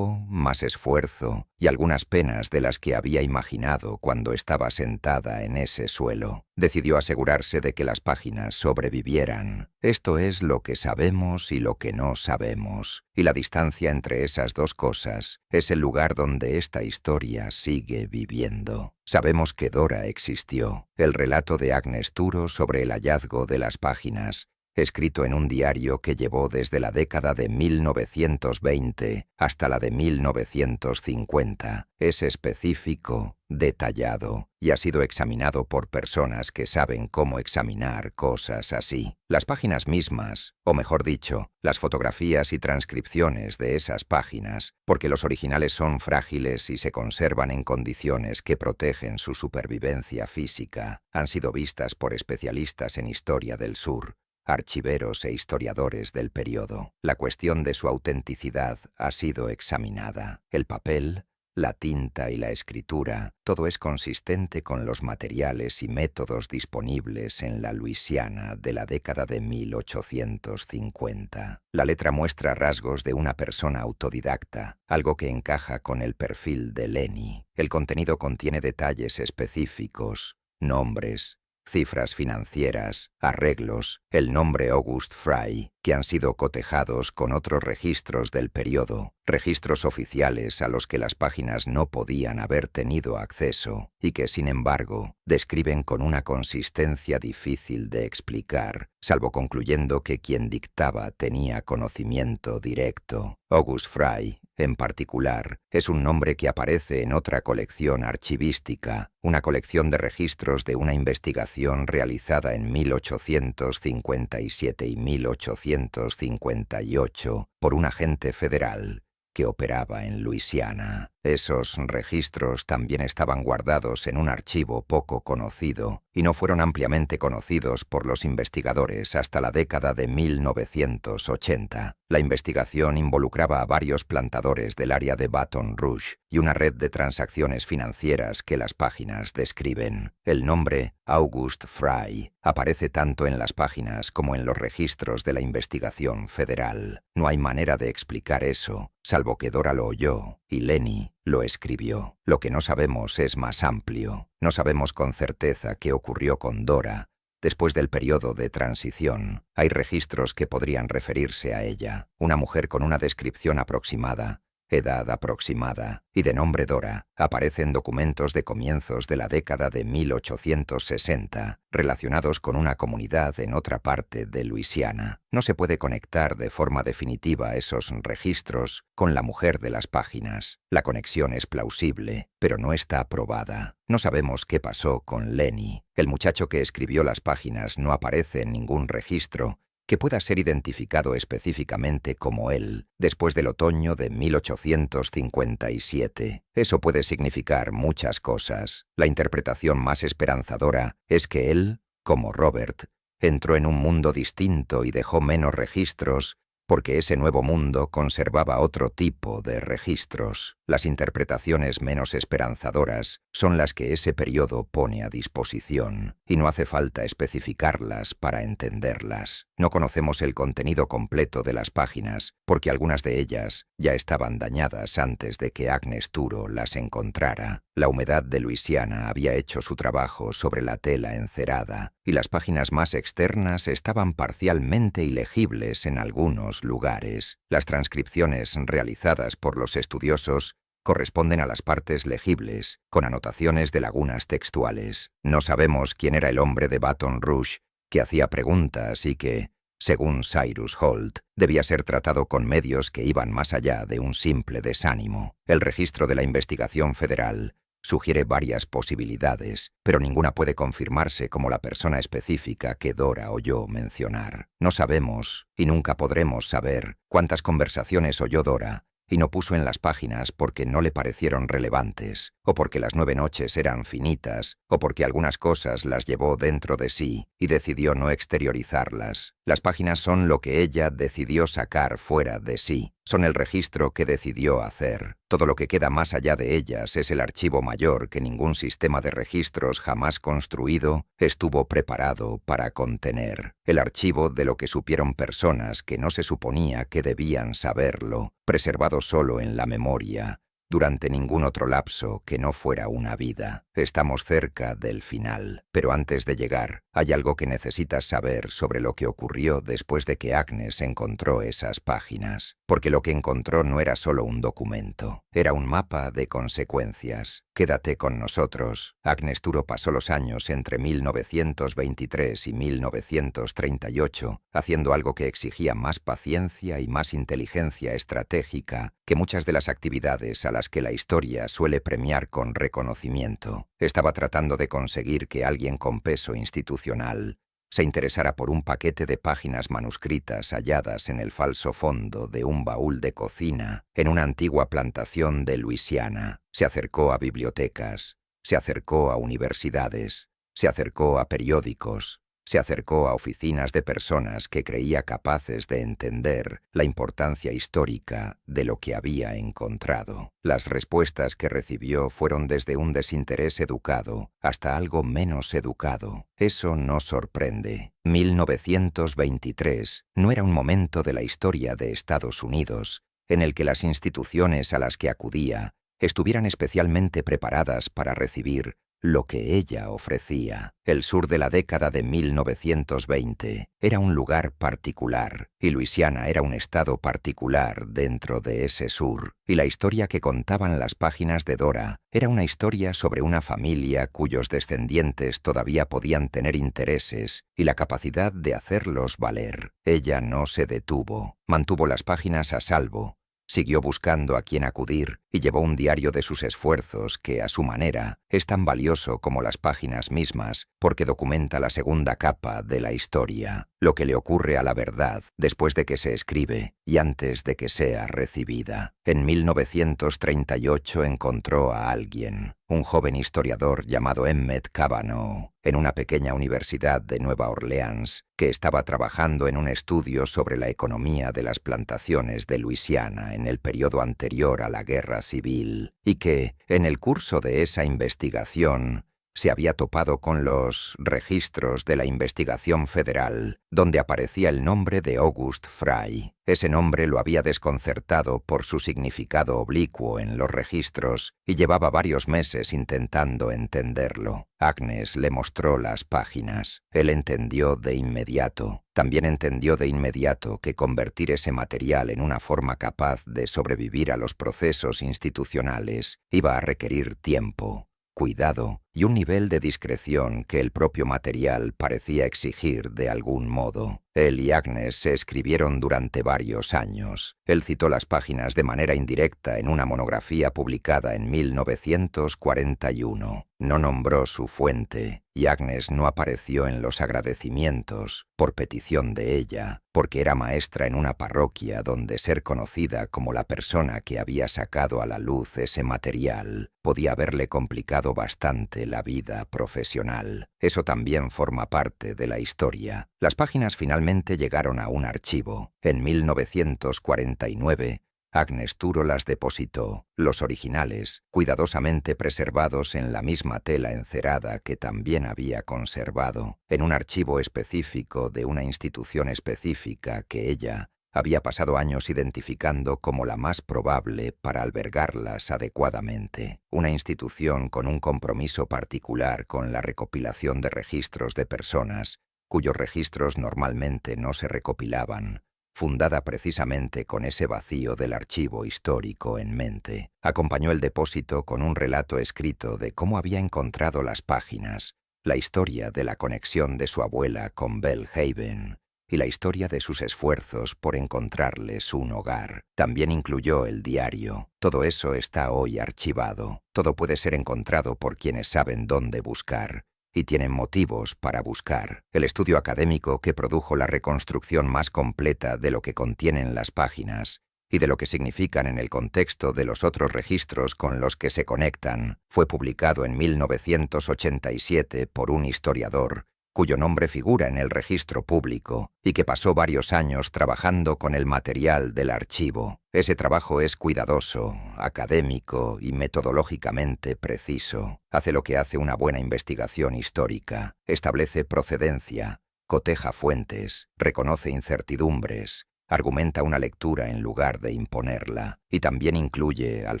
más esfuerzo y algunas penas de las que había imaginado cuando estaba sentada en ese suelo. Decidió asegurarse de que las páginas sobrevivieran. Esto es lo que sabemos y lo que no sabemos, y la distancia entre esas dos cosas es el lugar donde esta historia sigue viviendo. Sabemos que Dora existió. El relato de Agnes Turo sobre el hallazgo de las páginas, escrito en un diario que llevó desde la década de 1920 hasta la de 1950. Es específico, detallado, y ha sido examinado por personas que saben cómo examinar cosas así. Las páginas mismas, o mejor dicho, las fotografías y transcripciones de esas páginas, porque los originales son frágiles y se conservan en condiciones que protegen su supervivencia física, han sido vistas por especialistas en historia del sur, archiveros e historiadores del periodo. La cuestión de su autenticidad ha sido examinada. El papel, la tinta y la escritura, todo es consistente con los materiales y métodos disponibles en la Luisiana de la década de 1850. La letra muestra rasgos de una persona autodidacta, algo que encaja con el perfil de Lenny. El contenido contiene detalles específicos, nombres, cifras financieras, arreglos, el nombre August Fry, que han sido cotejados con otros registros del periodo, registros oficiales a los que las páginas no podían haber tenido acceso y que, sin embargo, describen con una consistencia difícil de explicar, salvo concluyendo que quien dictaba tenía conocimiento directo. August Fry, en particular, es un nombre que aparece en otra colección archivística, una colección de registros de una investigación realizada en 1857 y 1858 por un agente federal que operaba en Luisiana. Esos registros también estaban guardados en un archivo poco conocido y no fueron ampliamente conocidos por los investigadores hasta la década de 1980. La investigación involucraba a varios plantadores del área de Baton Rouge y una red de transacciones financieras que las páginas describen. El nombre August Fry aparece tanto en las páginas como en los registros de la investigación federal. No hay manera de explicar eso, salvo que Dora lo oyó y Lenny lo escribió. Lo que no sabemos es más amplio. No sabemos con certeza qué ocurrió con Dora después del periodo de transición. Hay registros que podrían referirse a ella. Una mujer con una descripción aproximada, edad aproximada y de nombre Dora aparece en documentos de comienzos de la década de 1860 relacionados con una comunidad en otra parte de Luisiana. No se puede conectar de forma definitiva esos registros con la mujer de las páginas. La conexión es plausible, pero no está probada. No sabemos qué pasó con Lenny. El muchacho que escribió las páginas no aparece en ningún registro que pueda ser identificado específicamente como él después del otoño de 1857. Eso puede significar muchas cosas. La interpretación más esperanzadora es que él, como Robert, entró en un mundo distinto y dejó menos registros porque ese nuevo mundo conservaba otro tipo de registros. Las interpretaciones menos esperanzadoras son las que ese periodo pone a disposición, y no hace falta especificarlas para entenderlas. No conocemos el contenido completo de las páginas, porque algunas de ellas ya estaban dañadas antes de que Agnes Turo las encontrara. La humedad de Luisiana había hecho su trabajo sobre la tela encerada, y las páginas más externas estaban parcialmente ilegibles en algunos lugares. Las transcripciones realizadas por los estudiosos corresponden a las partes legibles, con anotaciones de lagunas textuales. No sabemos quién era el hombre de Baton Rouge que hacía preguntas y que, según Cyrus Holt, debía ser tratado con medios que iban más allá de un simple desánimo. El registro de la investigación federal sugiere varias posibilidades, pero ninguna puede confirmarse como la persona específica que Dora oyó mencionar. No sabemos, y nunca podremos saber, cuántas conversaciones oyó Dora y no puso en las páginas porque no le parecieron relevantes, o porque las 9 noches eran finitas, o porque algunas cosas las llevó dentro de sí y decidió no exteriorizarlas. Las páginas son lo que ella decidió sacar fuera de sí, son el registro que decidió hacer. Todo lo que queda más allá de ellas es el archivo mayor que ningún sistema de registros jamás construido estuvo preparado para contener. El archivo de lo que supieron personas que no se suponía que debían saberlo, preservado solo en la memoria, durante ningún otro lapso que no fuera una vida. Estamos cerca del final, pero antes de llegar, hay algo que necesitas saber sobre lo que ocurrió después de que Agnes encontró esas páginas, porque lo que encontró no era solo un documento, era un mapa de consecuencias. Quédate con nosotros. Agnes Turo pasó los años entre 1923 y 1938 haciendo algo que exigía más paciencia y más inteligencia estratégica que muchas de las actividades a las que la historia suele premiar con reconocimiento. Estaba tratando de conseguir que alguien con peso institucional se interesara por un paquete de páginas manuscritas halladas en el falso fondo de un baúl de cocina en una antigua plantación de Luisiana. Se acercó a bibliotecas, se acercó a universidades, se acercó a periódicos, se acercó a oficinas de personas que creía capaces de entender la importancia histórica de lo que había encontrado. Las respuestas que recibió fueron desde un desinterés educado hasta algo menos educado. Eso no sorprende. 1923 no era un momento de la historia de Estados Unidos en el que las instituciones a las que acudía estuvieran especialmente preparadas para recibir lo que ella ofrecía. El sur de la década de 1920 era un lugar particular, y Luisiana era un estado particular dentro de ese sur, y la historia que contaban las páginas de Dora era una historia sobre una familia cuyos descendientes todavía podían tener intereses y la capacidad de hacerlos valer. Ella no se detuvo, mantuvo las páginas a salvo, siguió buscando a quién acudir y llevó un diario de sus esfuerzos que, a su manera, es tan valioso como las páginas mismas porque documenta la segunda capa de la historia, lo que le ocurre a la verdad después de que se escribe y antes de que sea recibida. En 1938 encontró a alguien, un joven historiador llamado Emmett Cavanaugh, en una pequeña universidad de Nueva Orleans, que estaba trabajando en un estudio sobre la economía de las plantaciones de Luisiana en el periodo anterior a la Guerra Civil, y que, en el curso de esa investigación, se había topado con los registros de la investigación federal, donde aparecía el nombre de August Fry. Ese nombre lo había desconcertado por su significado oblicuo en los registros y llevaba varios meses intentando entenderlo. Agnes le mostró las páginas. Él entendió de inmediato. También entendió de inmediato que convertir ese material en una forma capaz de sobrevivir a los procesos institucionales iba a requerir tiempo, cuidado y un nivel de discreción que el propio material parecía exigir de algún modo. Él y Agnes se escribieron durante varios años. Él citó las páginas de manera indirecta en una monografía publicada en 1941. No nombró su fuente, y Agnes no apareció en los agradecimientos, por petición de ella, porque era maestra en una parroquia donde ser conocida como la persona que había sacado a la luz ese material podía haberle complicado bastante la vida profesional. Eso también forma parte de la historia. Las páginas finalmente llegaron a un archivo. En 1949, Agnes Turo las depositó, los originales, cuidadosamente preservados en la misma tela encerada que también había conservado, en un archivo específico de una institución específica que ella había pasado años identificando como la más probable para albergarlas adecuadamente, una institución con un compromiso particular con la recopilación de registros de personas, cuyos registros normalmente no se recopilaban, fundada precisamente con ese vacío del archivo histórico en mente. Acompañó el depósito con un relato escrito de cómo había encontrado las páginas, la historia de la conexión de su abuela con Belhaven y la historia de sus esfuerzos por encontrarles un hogar. También incluyó el diario. Todo eso está hoy archivado. Todo puede ser encontrado por quienes saben dónde buscar y tienen motivos para buscar. El estudio académico que produjo la reconstrucción más completa de lo que contienen las páginas y de lo que significan en el contexto de los otros registros con los que se conectan, fue publicado en 1987 por un historiador cuyo nombre figura en el registro público y que pasó varios años trabajando con el material del archivo. Ese trabajo es cuidadoso, académico y metodológicamente preciso. Hace lo que hace una buena investigación histórica, establece procedencia, coteja fuentes, reconoce incertidumbres, argumenta una lectura en lugar de imponerla, y también incluye, al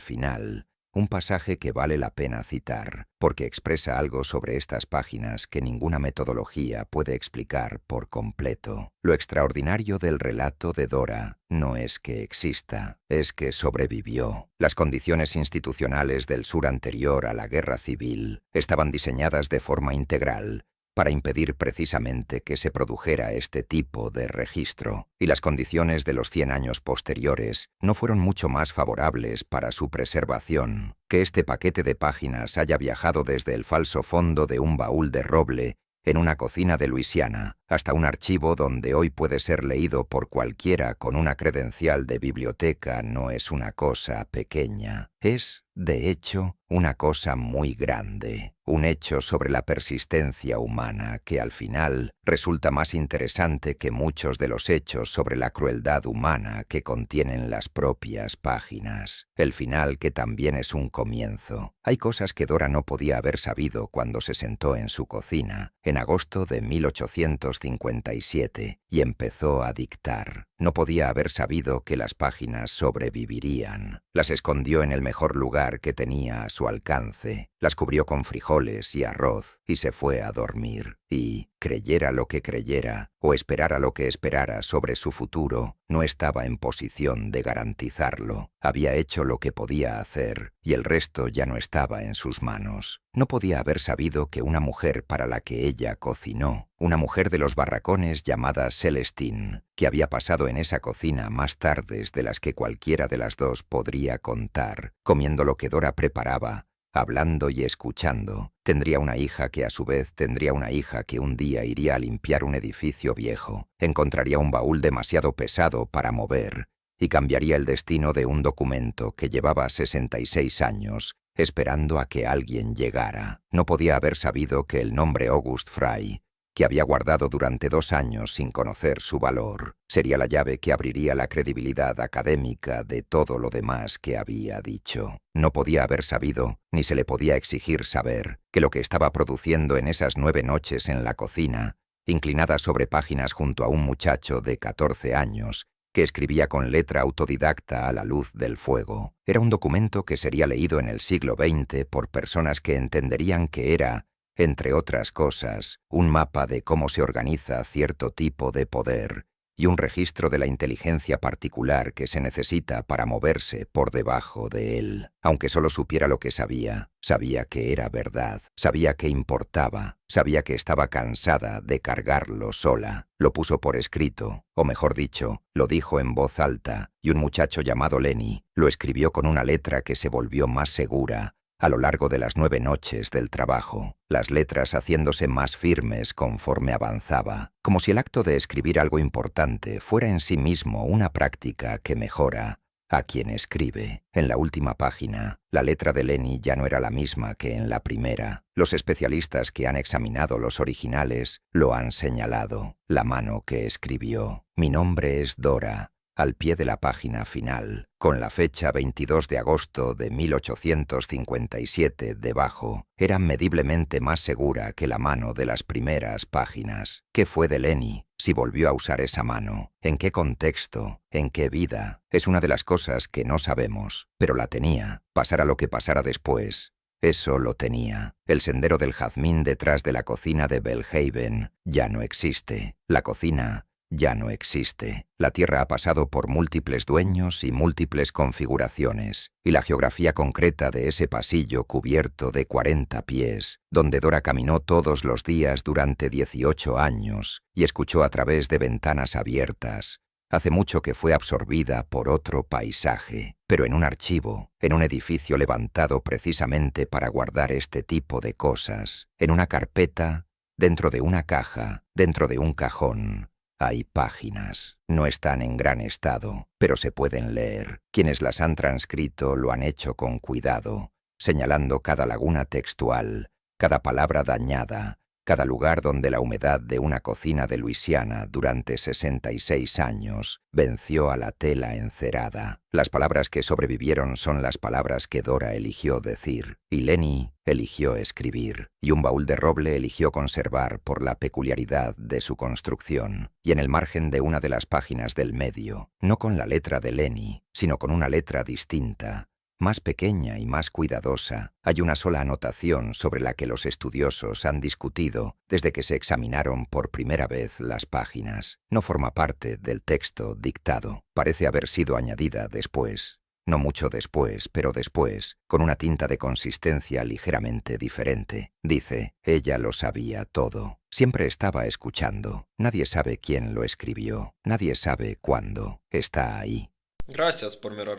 final, un pasaje que vale la pena citar, porque expresa algo sobre estas páginas que ninguna metodología puede explicar por completo. Lo extraordinario del relato de Dora no es que exista, es que sobrevivió. Las condiciones institucionales del sur anterior a la guerra civil estaban diseñadas de forma integral para impedir precisamente que se produjera este tipo de registro, y las condiciones de los 100 años posteriores no fueron mucho más favorables para su preservación. Que este paquete de páginas haya viajado desde el falso fondo de un baúl de roble en una cocina de Luisiana hasta un archivo donde hoy puede ser leído por cualquiera con una credencial de biblioteca no es una cosa pequeña. Es, de hecho, una cosa muy grande, un hecho sobre la persistencia humana que al final resulta más interesante que muchos de los hechos sobre la crueldad humana que contienen las propias páginas. El final que también es un comienzo. Hay cosas que Dora no podía haber sabido cuando se sentó en su cocina, en agosto de 1857, y empezó a dictar. No podía haber sabido que las páginas sobrevivirían. Las escondió en el mejor lugar que tenía a su alcance, las cubrió con frijoles y arroz y se fue a dormir. Y, creyera lo que creyera o esperara lo que esperara sobre su futuro, no estaba en posición de garantizarlo. Había hecho lo que podía hacer y el resto ya no estaba en sus manos. No podía haber sabido que una mujer para la que ella cocinó, una mujer de los barracones llamada Celestine, que había pasado en esa cocina más tardes de las que cualquiera de las dos podría contar, comiendo lo que Dora preparaba, hablando y escuchando, tendría una hija que a su vez tendría una hija que un día iría a limpiar un edificio viejo, encontraría un baúl demasiado pesado para mover y cambiaría el destino de un documento que llevaba 66 años esperando a que alguien llegara. No podía haber sabido que el nombre August Fry, que había guardado durante 2 años sin conocer su valor, sería la llave que abriría la credibilidad académica de todo lo demás que había dicho. No podía haber sabido, ni se le podía exigir saber, que lo que estaba produciendo en esas 9 noches en la cocina, inclinada sobre páginas junto a un muchacho de 14 años, que escribía con letra autodidacta a la luz del fuego, era un documento que sería leído en el siglo XX por personas que entenderían que era, entre otras cosas, un mapa de cómo se organiza cierto tipo de poder y un registro de la inteligencia particular que se necesita para moverse por debajo de él. Aunque solo supiera lo que sabía, sabía que era verdad, sabía que importaba, sabía que estaba cansada de cargarlo sola. Lo puso por escrito, o mejor dicho, lo dijo en voz alta, y un muchacho llamado Lenny lo escribió con una letra que se volvió más segura a lo largo de las 9 noches del trabajo, las letras haciéndose más firmes conforme avanzaba, como si el acto de escribir algo importante fuera en sí mismo una práctica que mejora a quien escribe. En la última página, la letra de Lenny ya no era la misma que en la primera. Los especialistas que han examinado los originales lo han señalado. La mano que escribió: "Mi nombre es Dora", al pie de la página final, con la fecha 22 de agosto de 1857 debajo, era mediblemente más segura que la mano de las primeras páginas. ¿Qué fue de Lenny? Si volvió a usar esa mano, ¿en qué contexto? ¿En qué vida? Es una de las cosas que no sabemos, pero la tenía, pasara lo que pasara después. Eso lo tenía. El sendero del jazmín detrás de la cocina de Belhaven ya no existe. La cocina ya no existe. La Tierra ha pasado por múltiples dueños y múltiples configuraciones, y la geografía concreta de ese pasillo cubierto de 40 pies, donde Dora caminó todos los días durante 18 años y escuchó a través de ventanas abiertas, hace mucho que fue absorbida por otro paisaje, pero en un archivo, en un edificio levantado precisamente para guardar este tipo de cosas, en una carpeta, dentro de una caja, dentro de un cajón. Hay páginas. No están en gran estado, pero se pueden leer. Quienes las han transcrito lo han hecho con cuidado, señalando cada laguna textual, cada palabra dañada, cada lugar donde la humedad de una cocina de Luisiana durante 66 años venció a la tela encerada. Las palabras que sobrevivieron son las palabras que Dora eligió decir, y Lenny eligió escribir, y un baúl de roble eligió conservar por la peculiaridad de su construcción. Y en el margen de una de las páginas del medio, no con la letra de Lenny, sino con una letra distinta, más pequeña y más cuidadosa, hay una sola anotación sobre la que los estudiosos han discutido desde que se examinaron por primera vez las páginas. No forma parte del texto dictado. Parece haber sido añadida después. No mucho después, pero después, con una tinta de consistencia ligeramente diferente. Dice: ella lo sabía todo. Siempre estaba escuchando. Nadie sabe quién lo escribió. Nadie sabe cuándo. Está ahí. Gracias por mirar.